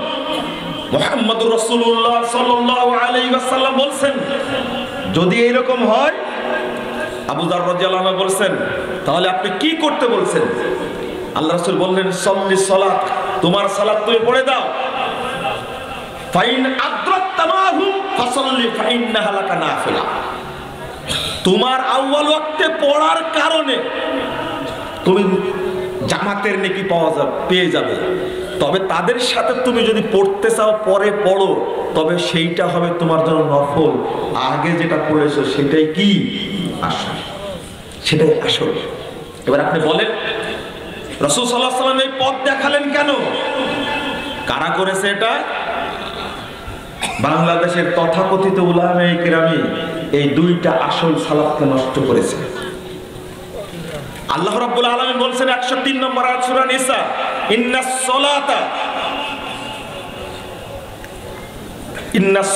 A: মুহাম্মদুর রাসূলুল্লাহ সাল্লাল্লাহু আলাইহি ওয়াসাল্লাম বলছেন, যদি এরকম হয়, আবু যার রাদিয়াল্লাহু আনহু বলছেন, তাহলে আপনি কি করতে বলছেন? আল্লাহ রাসূল বললেন, সল্লি সালাত, তোমার সালাত তুমি পড়ে দাও। ফাইন আদরাকতামাহু ফাসাল্লি ফাইন্নাহা লাকা নাফিলা, তোমার আউয়াল ওয়াক্তে পড়ার কারণে তুমি জামাতের নেকি পেয়ে যাবে। তবে তাদের সাথে তুমি যদি পড়তে চাও পরে পড়ো, তবে সেইটা হবে তোমার জন্য নফল। আগে যেটা পড়েছো সেটাই কি আসল, সেটাই আসল। এবার আপনি বলেন রাসূল সাল্লাল্লাহু আলাইহি ওয়াসাল্লাম এই পথ দেখালেন কেন? কারা করেছে এটা? বাংলাদেশের তথাকথিত উলামায়ে কেরামি এই 2টা আসল সালাতকে নষ্ট করেছে। আল্লাহ রাব্বুল আলামিন বলছেন 103 নম্বর আয়াত সূরা নিসা, ইন্নাস সালাতা ইন্নাস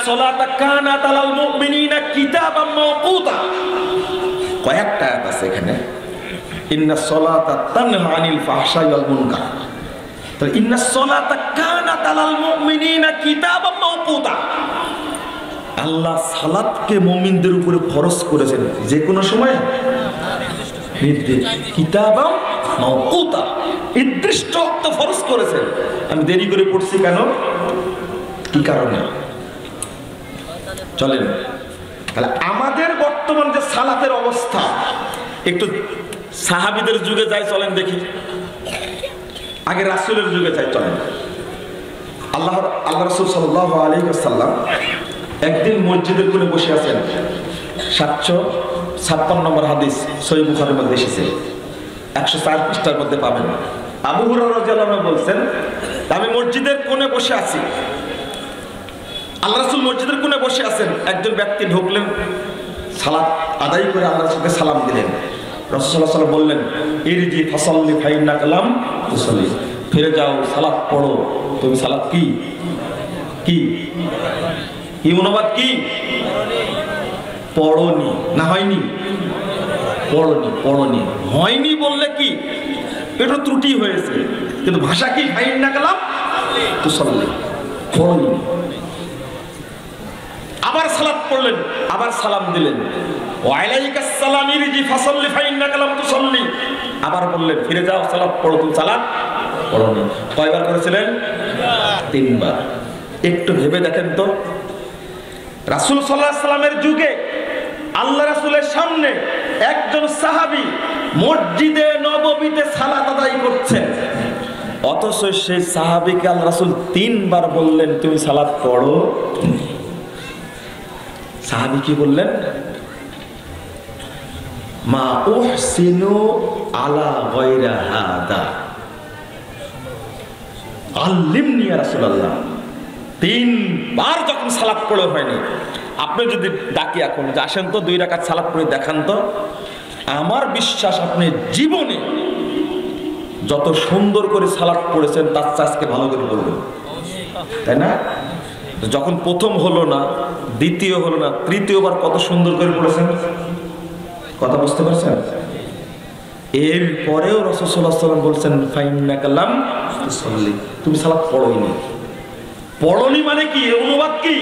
A: সালাতা কানাত আলাল মুমিনিনা কিতাবাম মাওকুতা। কয়েকটা আয়াত আছে এখানে, ইন্নাস সালাতা তানহা আনিল ফাহশাই ওয়াল মুনকার। তো ইন্নাস সালাতা কানাত আলাল মুমিনিনা কিতাবাম মাওকুতা, আল্লাহ সালাতকে মুমিনদের উপরে ফরজ করেছেন যে কোনো সময়, নির্দিষ্ট কিতাবাম মাওকুতা, নির্দিষ্ট ওয়াক্ত ফরজ করেছেন। আমি দেরি করে পড়ছি কেন, কি কারণে? চলেন তাহলে আমাদের বর্তমান যে সালাতের অবস্থা, একটু সাহাবীদের যুগে যাই, চলেন দেখি। আগে রাসূলের যুগে যাই, চলেন। আল্লাহ রাসূল সাল্লাল্লাহু আলাইহি ওয়াসাল্লাম একদিন মসজিদের কোণে বসে আছেন। 756 নম্বর হাদিস সহিহ বুখারীর মধ্যে এসেছে, 104 পৃষ্ঠার মধ্যে পাবেন। আবু হুরায়রা রাদিয়াল্লাহু আনহু বলছেন, আমি মসজিদের কোণে বসে আছি, আল্লাহ রাসূল মসজিদের কোণে বসে আছেন, একজন ব্যক্তি ঢুকলেন, সালাত আদায় করে আল্লাহর সাথে সালাম দিলেন। রাসূল সাল্লাল্লাহু আলাইহি ওয়াসাল্লাম বললেন, ইরজি ফাসাল্লি ফাইন্নাকা লাম তুসাল্লি, ফিরে যাও, সালাত পড়ো, তুমি সালাত কি কি কি অনুবাদ কি? পড়নি, না হয়নি? পড়নি হয়নি বললে কি এটা ত্রুটি হয়েছে, কিন্তু ভাষা কি? ফাইন্নাকা লাম তুসাল্লি, পড়নি। আবার সালাত পড়লেন, আবার সালাম দিলেন, ওয়া আলাইকাস সালাম ইরজি ফাসাল্লি ফাইন্নাকা লাম তুসাল্লি, আবার বললেন ফিরে যাও, সালাত পড়ো, তুমি সালাত পড়নি। কয়বার করেছিলেন? 3 বার। একটু ভেবে দেখেন তো, রাসূল সাল্লাল্লাহু আলাইহি ওয়াসাল্লামের যুগে আল্লাহ রাসূলের সামনে একজন সাহাবী মসজিদে নববীতে সালাত আদায় করছেন, অথচ সেই সাহাবীকে আল্লাহ রাসূল 3 বার বললেন তুমি সালাত পড়ো। সাহাবী কি বললেন? মা উহসিনু আলা গায়রা হাদা আল্লিমনি ইয়া রাসূলুল্লাহ। 3 বার যখন সালাত পড়ে হয়নি, আপনি যদি ডাকি এখন যে আসেন তো 2 রাকাত সালাত পড়ে দেখান তো, আমার বিশ্বাস আপনি জীবনে যত সুন্দর করে সালাত পড়েছেন তার চেয়ে আজকে ভালো করে পড়বেন, তাই না? যখন প্রথম হলো না, দ্বিতীয় হলো না, তৃতীয়বার কত সুন্দর করে পড়েছেন, কথা বুঝতে পারছেন? এর পরেও রাসূল সাল্লাল্লাহু আলাইহি ওয়াসাল্লাম বলছেন ফাইন্নাকা লাম তুসাল্লি, তুমি সালাত পড়োইনি। পড়োনি মানে কি, এর অনুবাদ কি?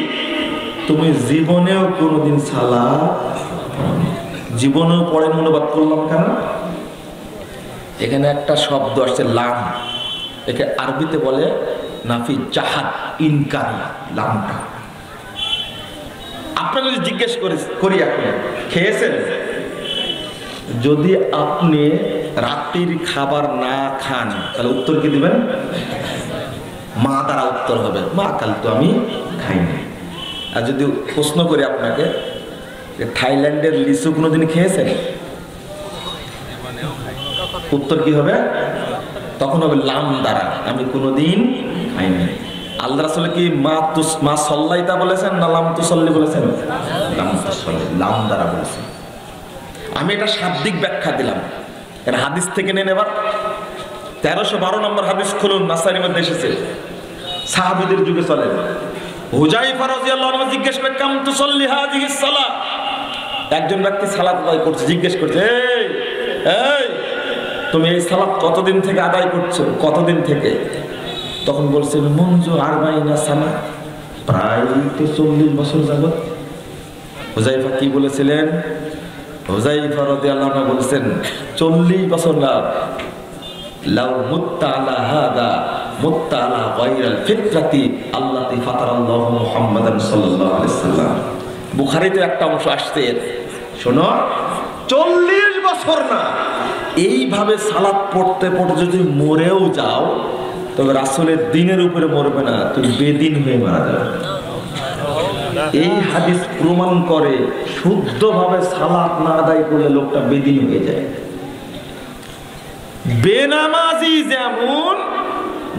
A: তুমি জীবনেও কোনোদিন সালাত জীবনেও পড়েন। অনুবাদ করলাম কেন? এখানে একটা শব্দ আসছে লাম, একে আরবিতে বলে নাফি জাহাদ, ইনকারি। লামটা আপনাকে যদি জিজ্ঞেস করি এখন খেয়েছেন, যদি আপনি রাত্রির খাবার না খান তাহলে উত্তর কি দিবেন? মা দ্বারা উত্তর হবে মা কাল তো আমি খাইনি। আর যদি প্রশ্ন করি আপনাকে থাইল্যান্ডের লিচু কোনোদিন খেয়েছেন, উত্তর কি হবে? তখন হবে লাম দ্বারা, আমি কোনোদিন খাইনি। আল্লাহ রাসূল কি মা সল্লাইতা বলেছেন না লাম তুসল্লি বলেছেন? লাম তুসল্লি, লাম দ্বারা বলেছেন। আমি এটা শাব্দিক ব্যাখ্যা দিলাম, এর হাদিস থেকে নেন। এবার 1312 নম্বর হাদিস খুলুন, নাসাইর মধ্যে এসেছে, সাহাবীদের যুগে চলে। হুযায়ফা রাদিয়াল্লাহু আনহু জিজ্ঞেস করে কাম তুসল্লি হাযিহিস সালাত, একজন ব্যক্তি সালাত আদায় করছে, জিজ্ঞেস করছে এই তুমি এই সালাত কতদিন থেকে আদায় করছো, কতদিন থেকে? তখন বলছেন মুনজু আরবাইনা সানা, প্রায় তো 40 বছর যাবত। হুযায়ফা কি বলেছিলেন? হুযায়ফা রাদিয়াল্লাহু আনহু বলেছেন 40 বছর না, লাউ মুত্তা আলা হাদা মুত্তা আলা গায়রাল ফিতরাতি আল্লাতী ফাতারাল্লাহু মুহাম্মাদান সাল্লাল্লাহু আলাইহি সাল্লাম। বুখারীতে একটা অংশ আসছে, শোনো, 40 বছর না, এইভাবে সালাত পড়তে পড়তে যদি মরেও যাও তবে রাসূলের দ্বীনের উপরে মরবে না, তুমি বেদিন হয়ে মারা যাবে। এই হাদিস প্রমাণ করে শুদ্ধভাবে সালাত না আদায় করলে লোকটা বেদিন হয়ে যায়। বেনামাজি যেমন,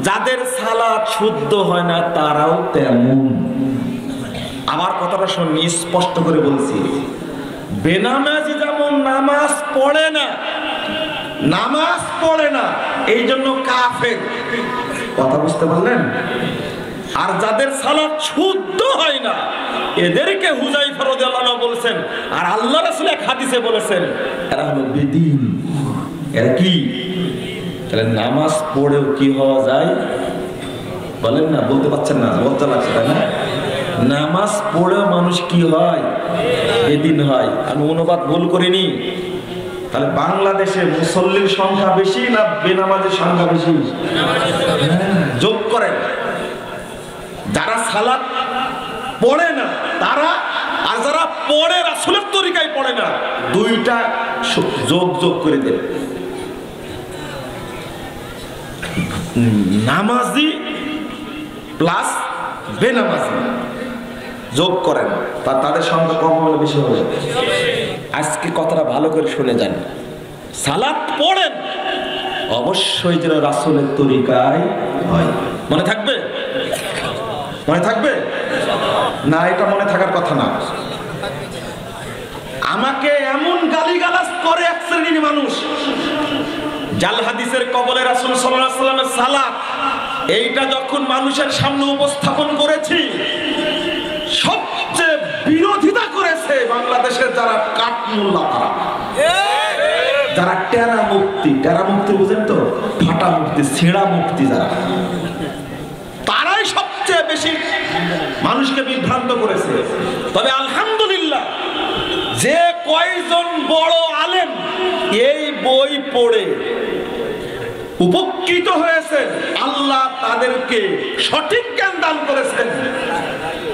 A: যাদের সালাত শুদ্ধ হয় না তারাও তেমন। আমার কথাটা শুনি, স্পষ্ট করে বলছি, বেনামাজি যেমন নামাজ পড়ে না এই জন্য কাফের, কথা বুঝতে পারলেন? আর যাদের সালাত শুদ্ধ হয় না এদেরকে হুযায়ফা রাদিয়াল্লাহু আনহু বলেছেন, আর আল্লাহ রাসূল এক হাদিসে বলেছেন এরা হলো বেদিন। এরা কি? তাহলে নামাজ পড়েও কি হওয়া যায় বলেন না? বলতে পারছেন না, লজ্জা লাগছে তাই না? নামাজ পড়েও মানুষ কি হয়? বেদিন হয়। আমি অনুবাদ ভুল করিনি। তাহলে বাংলাদেশে মুসল্লির সংখ্যা বেশি না বেনামাজের সংখ্যা বেশি? যোগ করেন, যারা সালাত পড়ে না তারা, আর যারা পড়ে রাসূলের তরিকায় পড়ে না, দুইটা যোগ করে দেন। নামাজি প্লাস বেনামাজি যোগ করেন, তাদের সংখ্যা কম হলে বেশি হবে। আজকে কথাটা ভালো করে শুনে যান, সালাত পড়েন অবশ্যই যেন রাসূলের তরিকায় হয়। মনে থাকবে? মনে থাকবে না? এটা মনে থাকার কথা না। আমাকে এমন গালিগালাজ করে এক শ্রেণীর মানুষ, জাল হাদিসের কবলে রাসূল সাল্লাল্লাহু আলাইহি ওয়াসাল্লামের সালাত, এইটা যখন মানুষের সামনে উপস্থাপন করেছি, সবচেয়ে বিরোধিতা করেছে বাংলাদেশের যারা কাঠমোল্লা, যারা টেরা মুফতি বুঝেন তো, ফাটা মুফতি, ছেঁড়া মুফতি, যারা, তারাই সবচেয়ে বেশি মানুষকে বিভ্রান্ত করেছে। তবে আলহামদুলিল্লাহ, যে কয়জন বড় আলেম এই বই পড়ে উপকৃত হয়েছে, আল্লাহ তাদেরকে সঠিক জ্ঞান দান করেছেন,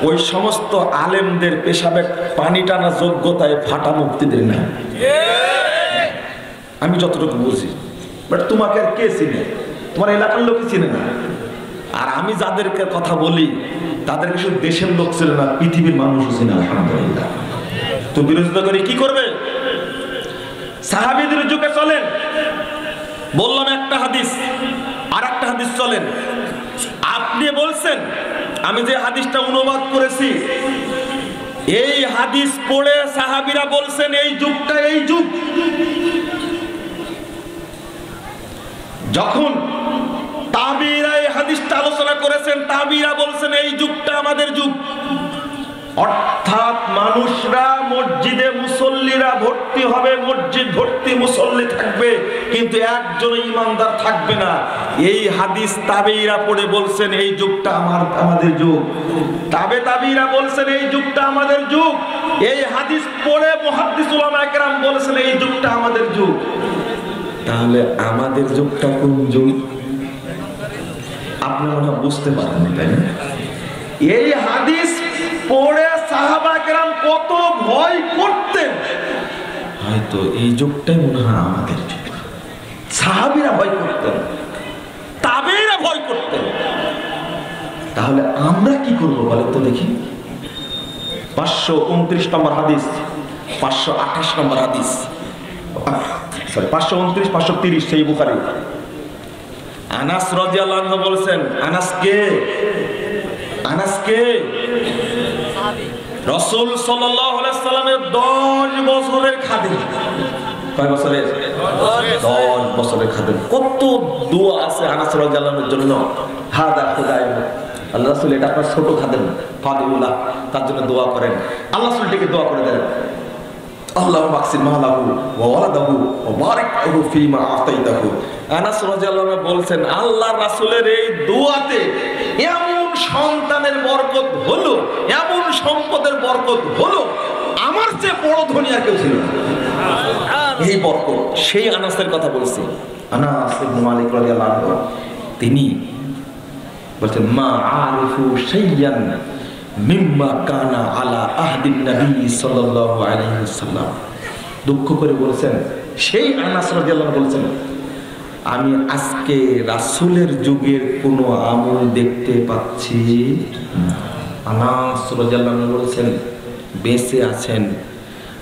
A: ওই সমস্ত আলেমদের পেশাবে পানি টানা যোগ্যতায় ফাটা মুফতিদের নাই। আমি যতটুকু বুঝি, বাট তোমাকে আর কে চিনে? তোমার এলাকার লোকই চিনে না। আর আমি যাদেরকে কথা বলি তাদেরকে শুধু দেশের লোক ছিল না, পৃথিবীর মানুষও চিনে, আলহামদুলিল্লাহ। তো বিরোধিতা করে কি করবে? সাহাবীদের যুগে চলেন, বললাম একটা হাদিস, আর একটা হাদিস চলেন। আপনি বলছেন আমি যে হাদিসটা অনুবাদ করেছি, এই হাদিস পড়ে সাহাবীরা বলছেন এই যুগটা এই যুগ। যখন তাবিঈরা এই হাদিসটা আলোচনা করেছেন, তাবিঈরা বলছেন এই যুগটা আমাদের যুগ। অর্থাৎ মানুষরা মসজিদে মুসল্লিরা ভর্তি হবে, মসজিদ ভর্তি মুসল্লি থাকবে, কিন্তু একজন ইমানদার থাকবে না। এই হাদিস তাবেঈরা পড়ে বলছেন এই যুগটা আমাদের যুগ। তাবেঈরা বলছেন এই যুগটা আমাদের যুগ। এই হাদিস পড়ে মুহাদ্দিস উলামায়ে কেরাম বলছেন এই যুগটা আমাদের যুগ। তাহলে আমাদের যুগটা কোন যুগ? আপনারা বুঝতে পারেন, তাই না? এই হাদিস পড়ে সাহাবা কেরাম কত ভয় করতেন, হয়তো এই যুগটাই মনে হয় আমাদের যুগ। সাহাবীরা ভয় করতেন, তাবেঈরা ভয় করতেন। তাহলে আমরা কি করবো বলেন তো দেখি। 529 নম্বর হাদিস, 528 নম্বর হাদিস, 529 530 সেই বুখারী। আনাস রাদিয়াল্লাহু আনহু বলছেন, আনাস কে? রাসূল সাল্লাল্লাহু আলাইহি সাল্লামের 10 বছরের খাদেম। কয় বছরের? 10 বছরের খাদেম। কত দোয়া আছে আনাস রাদিয়াল্লাহু আনহুর জন্য। হাদা খুদাই, আল্লাহ রাসূল এটা আপনার ছোট খাদেম ফাদিউল্লাহ, তার জন্য দোয়া করেন। আল্লাহ রাসূলকে দোয়া করে দেন, আল্লাহুম্মা বাকসির মালাহু ওয়া ওয়ালাদাহু ওয়া বারিক লাহু ফীমা আতাইতাহু। আনাস রাদিয়াল্লাহু আনহু বলছেন আল্লাহ রাসূলের এই দোয়াতে এমন সন্তানের বরকত হলো, এমন সম্পদের বরকত হলো, আমার চেয়ে বড় ধনী আর কেউ ছিল না। এই বরকত সেই আনাসের কথা বলছি। আনাস ইবনে মালিক রাদিয়াল্লাহু আনহু তিনি বলছেন মা আরিফু শাইয়ান মিম্মা কানা আলা আহদিন নবী সাল্লাল্লাহু আলাইহি ওয়াসাল্লাম। দুঃখ করে বলেছেন, সেই আনাস রাদিয়াল্লাহু আনহু বলেছেন আমি আজকে রাসূলের যুগের কোনো আমল দেখতে পাচ্ছি না। আনাস রাদিয়াল্লাহু আনহু বলেছেন বেঁচে আছেন,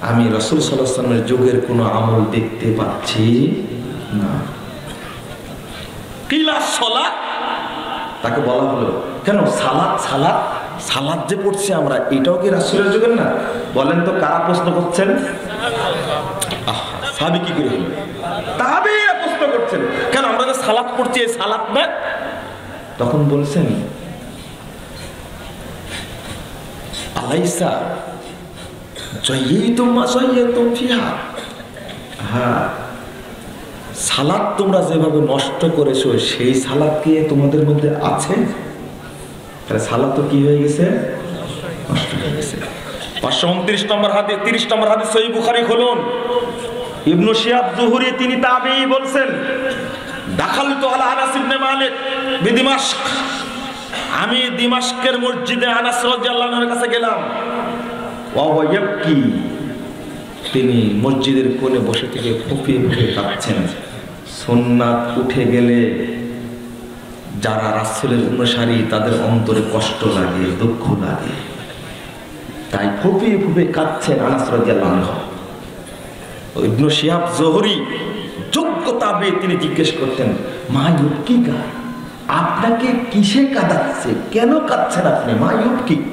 A: আমি রাসূল সাল্লাল্লাহু আলাইহি ওয়াসাল্লামের যুগের কোনো আমল দেখতে পাচ্ছি না। কিলা সালাত, তাকে বলা হলো কেন সালাত যে পড়ছি আমরা, এটাও কি রাসূলের যুগের না? বলেন তো কারা প্রশ্ন করছেন? সাহাবী কি করে হলো? তাবেঈরা প্রশ্ন করছেন কেন আমরা যে সালাত পড়ছি এই সালাত না? তখন বলছেন আলাইসা জাইয়িতুম মা জাইয়িতুম ফিহা। হ্যাঁ, সালাত তোমরা যেভাবে নষ্ট করেছো সেই সালাত কি তোমাদের মধ্যে আছে? তাহলে সালাত তো কি হয়ে গেছে? নষ্ট হয়ে গেছে। 529 নম্বর হাদিস, 30 নম্বর হাদিস সহিহ বুখারী খুলুন। ইবনে শিহাব যুহরি তিনি তাবেঈ বলছেন দাখালতু আলা আনাস ইবনে মালিক বিদিমাশক। আমি দিমাশকের মসজিদে আনাস রাদিয়াল্লাহু আনহুর কাছে গেলাম। ওয়া হুয়া ইয়াবকি, তিনি মসজিদের কোণে বসে থেকে ফুঁপিয়ে ফুঁপিয়ে কাঁদছেন। সুন্নাত উঠে গেলে যারা রাসূলের অনুসারী তাদের অন্তরে কষ্ট লাগে, দুঃখ লাগে, তাই ফুঁপিয়ে ফুঁপিয়ে কাঁদছেন আনাস রাদিয়াল্লাহু আনহু। ইবনে শিহাব যুহরি যোগ্য তাবেঈ, তিনি জিজ্ঞেস করতেন মা ইউবকিকা, আপনাকে কিসে কাঁদাচ্ছে? কেন কাঁদছেন আপনি? মা ইউবকিক,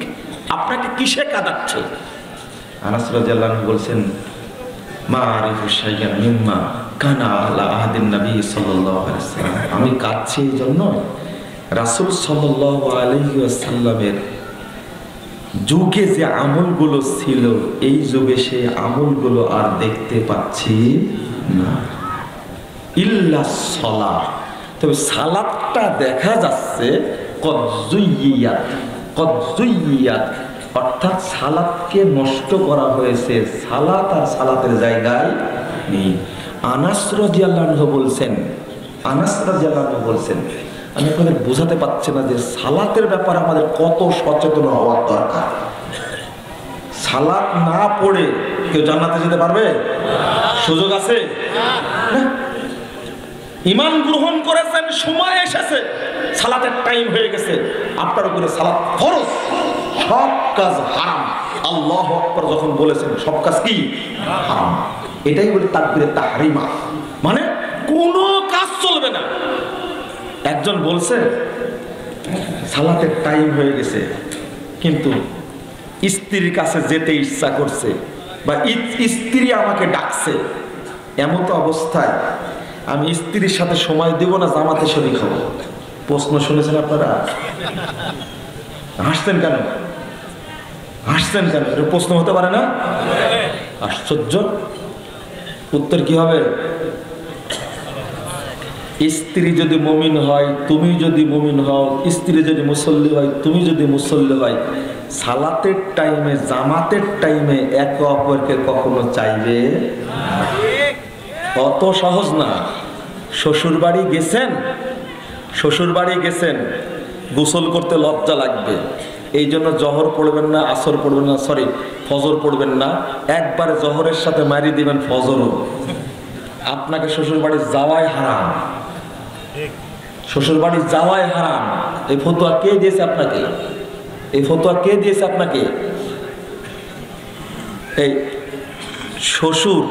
A: আপনাকে কিসে কাঁদাচ্ছে? আনাস রাদিয়াল্লাহু আনহু বলছেন মা আরিফু শাইয়ান মিম্মা কানা আলা আহদিন নবী সাল্লাল্লাহু আলাইহি ওয়াসাল্লাম। আমি কাঁদছি এই জন্য রাসূল সাল্লাল্লাহু আলাইহি ওয়াসাল্লামের যুগে যে আমলগুলো ছিল এই যুগে সেই আমলগুলো আর দেখতে পাচ্ছি না। ইল্লা সালাত, তবে সালাতটা দেখা যাচ্ছে কদজুইয়াত, অর্থাৎ সালাতকে নষ্ট করা হয়েছে, সালাত আর সালাতের জায়গায় নেই। আনাস রাদিয়াল্লাহু আনহু বলছেন আমি আপনাদের বোঝাতে পারছি না যে সালাতের ব্যাপারে আমাদের কত সচেতন হওয়ার দরকার। সালাত না পড়ে কেউ জান্নাতে যেতে পারবে? সুযোগ আছে না। ঈমান গ্রহণ করেছেন, সময় এসেছে, সালাতের টাইম হয়ে গেছে, আপনার উপরে সালাত ফরজ, সব কাজ হারাম। আল্লাহু আকবার যখন বলেছেন সব কাজ কি হারাম। এটাই বলে তাকবীরে তাহরিমা, মানে কোনো কাজ চলবে না। একজন বলছে সালাতের টাইম হয়ে গেছে, কিন্তু স্ত্রীর কাছে যেতে ইচ্ছা করছে বা স্ত্রী আমাকে ডাকছে, এমন তো অবস্থায় আমি স্ত্রীর সাথে সময় দেব না জামাতে শরীক হব। প্রশ্ন শুনেছেন আপনারা? হাসছেন কেন? হাসছেন কেন? এটা প্রশ্ন হতে পারে না? আশ্চর্য। উত্তর কি হবে? স্ত্রী যদি মুমিন হয়, তুমি যদি মুমিন হও, স্ত্রী যদি মুসল্লি হয়, তুমি যদি মুসল্লি হয়, সালাতের টাইমে জামাতের টাইমে একে অপরকে কখনো চাইবে? অত সহজ না। শ্বশুর বাড়ি গেছেন, শ্বশুর বাড়ি গেছেন, গোসল করতে লজ্জা লাগবে, এই জন্য জহর পড়বেন না, আসর পড়বেন না, সরি ফজর পড়বেন না, একবারে জহরের সাথে মারি দিবেন ফজরও। আপনাকে শ্বশুর বাড়ি যাওয়াই হারাম, শ্বশুর বাড়ি যাওয়াই হারাম। এই ফতোয়া কে দিয়েছে আপনাকে? এই ফতোয়া কে দিয়েছে আপনাকে? এই শ্বশুর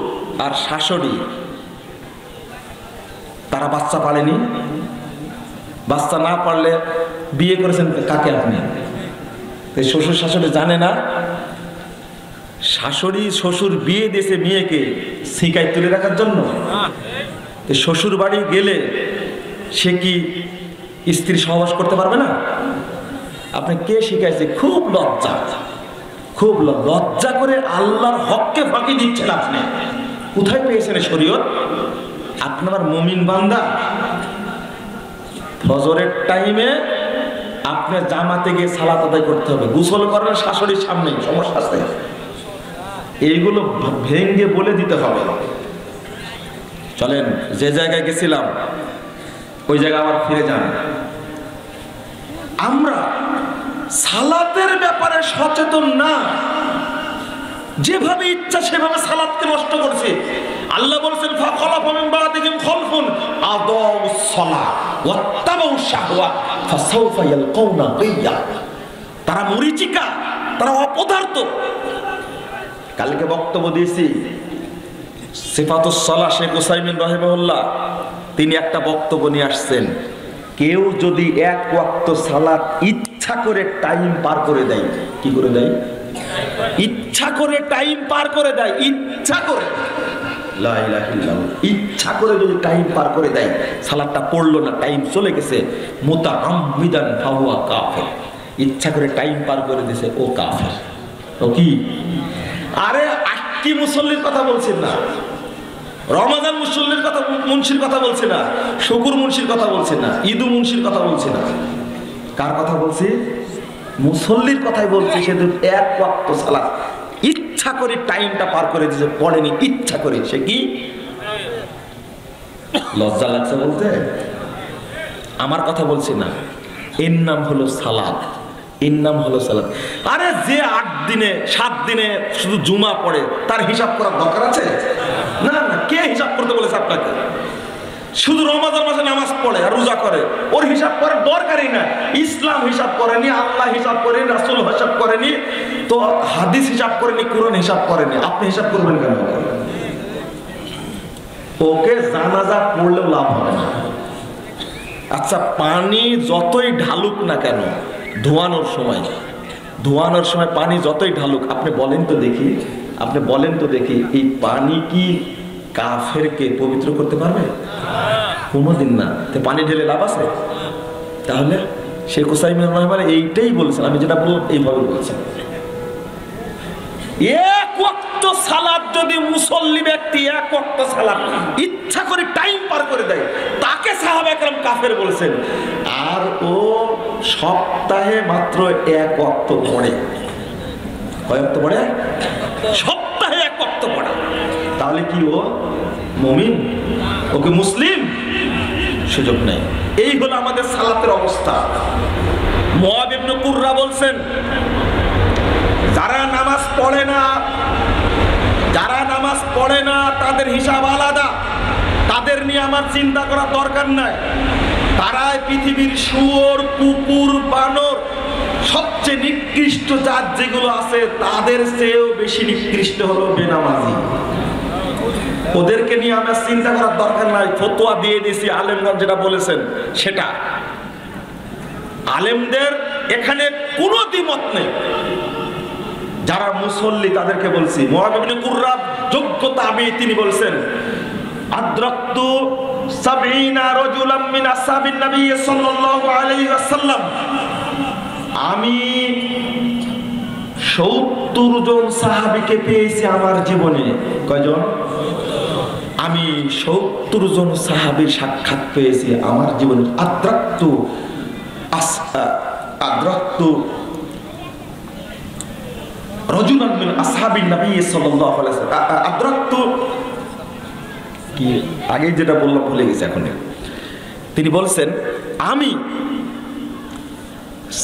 A: আর শাশুড়ি তারা বাচ্চা পালেনি, বাচ্চা না পারলে বিয়ে করেছেন কাকে আপনি? শ্বশুর শাশুড়ি জানে না? শাশুড়ি শ্বশুর বিয়ে দিয়েছে মেয়েকে শিকায় তুলে রাখার জন্য। শ্বশুর বাড়ি গেলে সে কি স্ত্রী সহবাস করতে পারবে না? আপনি কে শিখাইছে? খুব লজ্জা, খুব লজ্জা করে আল্লাহর হককে ফাঁকি দিচ্ছেন আপনি। কোথায় পেয়েছেন শরীয়ত? আপনার মুমিন বান্দা ফজরের টাইমে আপনি জামাতে গিয়ে সালাত আদায় করতে হবে, গোসল করার শাশুড়ির সামনে সমস্যা আছে, এইগুলো ভেঙ্গে বলে দিতে হবে। চলেন, যে জায়গায় গেছিলাম ওই জায়গায় আবার ফিরে যান। আমরা সালাতের ব্যাপারে সচেতন না, যেভাবে ইচ্ছা সেভাবে সালাতকে নষ্ট করছে। আল্লাহ বলেছেন ফাখালাফা মিন বাদিহিম খালফুন আদাউস সালাহ ওয়াত্তাবাউশ শাহওয়াত ফাসাউফা ইয়ালকাউনা গাইয়্যা। তারা মরিচিকা, তারা অপদার্থ। কালকে বক্তব্য দিয়েছি সিফাতুস সালাহ, শেখ উসাইমিন রাহিমাহুল্লাহ তিনি একটা বক্তব্য নিয়ে আসছেন। কেউ যদি এক ওয়াক্ত সালাত ইচ্ছা করে টাইম পার করে দেয়, কি করে দেয়? ইচ্ছা করে টাইম পার করে দেয়, ইচ্ছা করে, লা ইলাহা ইল্লাল্লাহ, ইচ্ছা করে যদি টাইম পার করে দেয়, সালাতটা পড়লো না, টাইম চলে গেছে, মুতাআম্মিদান ফাহুয়া কাফির। ইচ্ছা করে টাইম পার করে দিয়েছে, ও কাফির। ও কি? আরে আক্কি মুসল্লির কথা বলছেন না, রমাজান মুসল্লির কথা, মুন্সির কথা বলছে না, শুকুর মুন্সির কথা বলছে না, ঈদু মুন্সির কথা বলছে না। কার কথা বলছি? মুসল্লির কথাই বলছি। সে এক ওয়াক্ত সালাত ইচ্ছা করে টাইমটা পার করে দিয়েছে, পড়েনি ইচ্ছা করে। সে কি? লজ্জা লাগছে বলতে? আমার কথা বলছি না, এর নাম হলো সালাত, এর নাম হলো সালাত। আরে যে 8 দিনে 7 দিনে শুধু জুমা পড়ে তার হিসাব করার দরকার আছে? না না, কে হিসাব করতে বলেছে আপনাকে? শুধু রমাজান মাসে নামাজ পড়ে আর রোজা করে, ওর হিসাব করার দরকারই না। ইসলাম হিসাব করেনি, আল্লাহ হিসাব করেনি, রাসূল হিসাব করেনি, তো হাদিস হিসাব করেনি, কুরআন হিসাব করেনি, আপনি হিসাব করবেন কেন? ওকে জানাজা পড়লেও লাভ হবে না। আচ্ছা, পানি যতই ঢালুক না কেন, ধোয়ানোর সময় পানি যতই ঢালুক, আপনি বলেন তো দেখি, আপনি বলেন তো দেখি, এই পানি কি কাফেরকে পবিত্র করতে পারবে? কোনোদিন না। তো পানি ঢেলে লাভ আছে? তাহলে শেখ উসাইমিন রাহিমাহুল্লাহ এইটাই বলেছেন, আমি যেটা বললাম এইভাবে বলছেন। এক ওয়াক্ত সালাত যদি মুসল্লি ব্যক্তি এক ওয়াক্ত সালাত ইচ্ছা করে টাইম পার করে দেয়, তাকে সাহাবা কেরাম কাফের বলেছেন। আর ও সপ্তাহে মাত্র এক ওয়াক্ত পড়ে। কয় ওয়াক্ত পড়ে? সপ্তাহে এক ওয়াক্ত পড়ে। তাহলে কি ও মুমিন? ওকে মুসলিম? সুযোগ নেই। এই হলো আমাদের সালাতের অবস্থা। মুআব ইবনে কুররা বলছেন, যারা নামাজ পড়ে না তাদের হিসাব আলাদা, তাদের নিয়ে আমার চিন্তা করার দরকার নাই। তারাই পৃথিবীর শুয়োর, কুকুর, বানর, সবচেয়ে নিকৃষ্ট জাত যেগুলো আছে তাদের চেয়েও বেশি নিকৃষ্ট হলো বেনামাজি। ওদেরকে নিয়ে আমার চিন্তা করার দরকার নাই, ফতোয়া দিয়ে দিছি আলেমগণ যেটা বলেছেন সেটা। আলেমদের এখানে কোনো দ্বিমত নেই। যারা মুসল্লি তাদেরকে বলছি, মুআদ ইবনে কুররা যোগ্য তাবী, তিনি বলছেন আদরাকতু 70 রাজুলাম মিন আসহাবিন নবী সাল্লাল্লাহু আলাইহি ওয়াসাল্লাম, আমি 70 জন সাহাবীকে পেয়েছি আমার জীবনে। কয়জন? আমি 70 জন সাহাবীর সাক্ষাৎ পেয়েছি আমার জীবনে। আদরাকতু রাজুলান মিন আসহাবিন নবী সাল্লাল্লাহু আলাইহি ওয়াসাল্লাম। আদরাকতু কি আগে যেটা বললাম ভুলে গেছি এখন। তিনি বলছেন আমি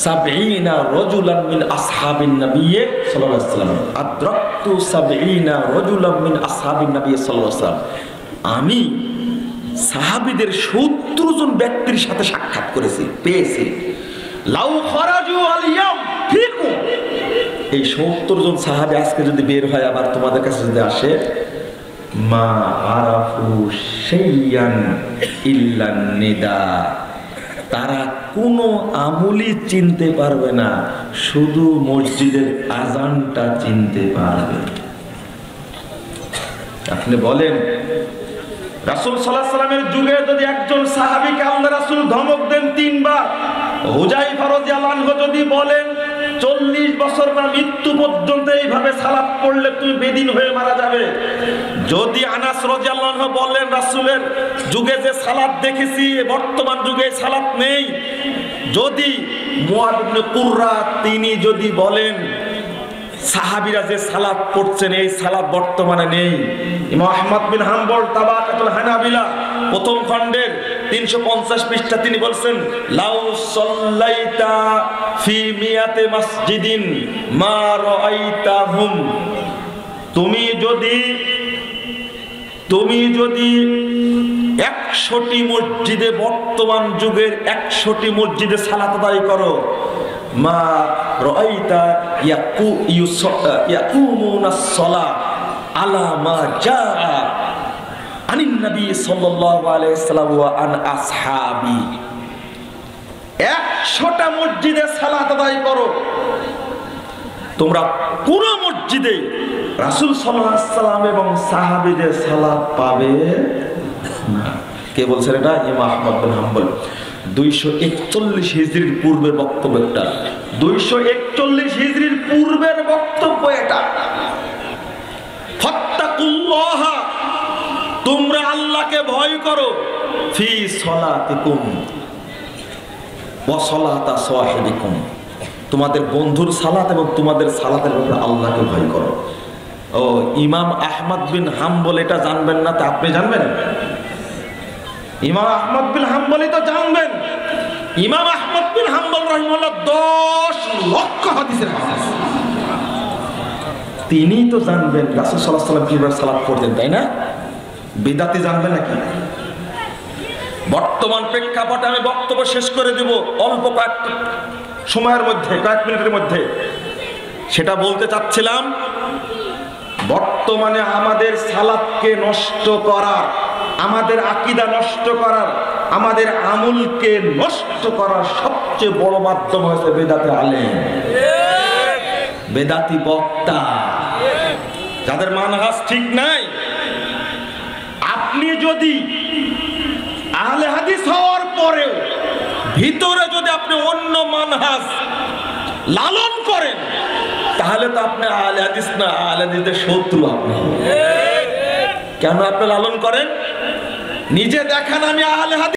A: 70 রাজুলান মিন আসহাবিন নবী সাল্লাল্লাহু আলাইহি ওয়াসাল্লাম। আদরাকতু 70 রাজুলান মিন আসহাবিন নবী সাল্লাল্লাহু আলাইহি ওয়াসাল্লাম। আমি সাহাবীদের 70 জন ব্যক্তির সাথে সাক্ষাৎ করেছি, পেয়েছি। লাউ খরাজু আল ইয়াম ফিকুম, এই 70 জন সাহাবী আজকে যদি বের হয় আবার তোমাদের কাছে যদি আসে, মা আরাফু শাইয়ান ইল্লা নিদা, তারা কোনো আমলি চিনতে পারবে না, শুধু মসজিদের আজানটা চিনতে পারবে। আপনি বলেন রাসূল সাল্লাল্লাহু আলাইহি ওয়াসাল্লামের যুগে যদি একজন সাহাবীকে আল্লাহ রাসূল ধমক দেন 3 বার, হুযায়ফা রাদিয়াল্লাহু আনহু যদি বলেন 40 বছর না মৃত্যু পর্যন্ত এইভাবে সালাত পড়লে তুমি বেদিন হয়ে মারা যাবে। যদি আনাস রাদিয়াল্লাহু আনহু বলেন রাসূলের যুগে যে সালাত দেখেছি বর্তমান যুগে সালাত নেই, যদি মুআদ ইবনে কুররা তিনি যদি বলেন সাহাবীরা যে সালাত পড়ছেন এই সালাত বর্তমানে নেই। ইমাম আহমদ বিন হাম্বল তাবাকাতুল হানাবিলা প্রথম খণ্ডের 350 পৃষ্ঠা তিনি বলছেন লাউ সাল্লাইতা ফি মিয়াতে মসজিদিন মা রাআইতাহুম, তুমি যদি 100টি মসজিদে বর্তমান যুগের 100টি মসজিদে সালাত আদায় করো, মা রাআইতা ইয়াকুমুনাস সালাত আলা মা জাআ আনিন নবী সাল্লাল্লাহু আলাইহি ওয়াসাল্লাম ওয়া আন আসহাবি। 100টা মসজিদে সালাত আদায় করো, তোমরা পুরো মসজিদে রাসূল সাল্লাল্লাহু আলাইহি ওয়াসাল্লাম এবং সাহাবীদের সালাত পাবে না। কে বলছেন এটা? ইমাম আহমদ বিন হাম্বল। 241 হিজরির পূর্বের বক্তব্য এটা। 241 হিজরির পূর্বের বক্তব্য এটা। ফাত্তাকুল্লাহ, তোমরা আল্লাহকে ভয় করো, ফি সলাতিকুম ওয়া সলাতা সাহিবিকুম, তোমাদের বন্ধুর সালাত এবং তোমাদের সালাতের ব্যাপারে আল্লাহকে ভয় করো। ও ইমাম আহমদ বিন হাম্বল এটা জানবেন না, তা আপনি জানবেন? ইমাম আহমদ বিন হাম্বলই তো জানবেন। ইমাম আহমদ বিন হাম্বল রাহিমাহুল্লাহ 10 লক্ষ হাদিসের হাফেজ, তিনি তো জানবেন রাসূল সাল্লাল্লাহু আলাইহি ওয়াসাল্লাম কিভাবে সালাত পড়তেন, তাই না? বিদাতি জানবেন নাকি? বর্তমান প্রেক্ষাপটে আমি বক্তব্য শেষ করে দেব অল্প কয়েক সময়ের মধ্যে, কয়েক মিনিটের মধ্যে। সেটা বলতে চাচ্ছিলাম, বর্তমানে আমাদের সালাতকে নষ্ট করার, আমাদের আকীদা নষ্ট করার, আমাদের আমলকে নষ্ট করার সবচেয়ে বড় মাধ্যম হচ্ছে বেদাতে আলেম, বেদাতি বক্তা, যাদের মানহাজ ঠিক নাই। আপনি যদি আহলে হাদিস হওয়ার পরেও ভিতরে যদি আপনি অন্য মানহাজ লালন করেন, তাহলে তো আপনি আহলে হাদিস না, আহলে হাদিসের শত্রু আপনি। কেন আপনি লালন করেন? নিজে দেখান আমি আহলে হাদিস।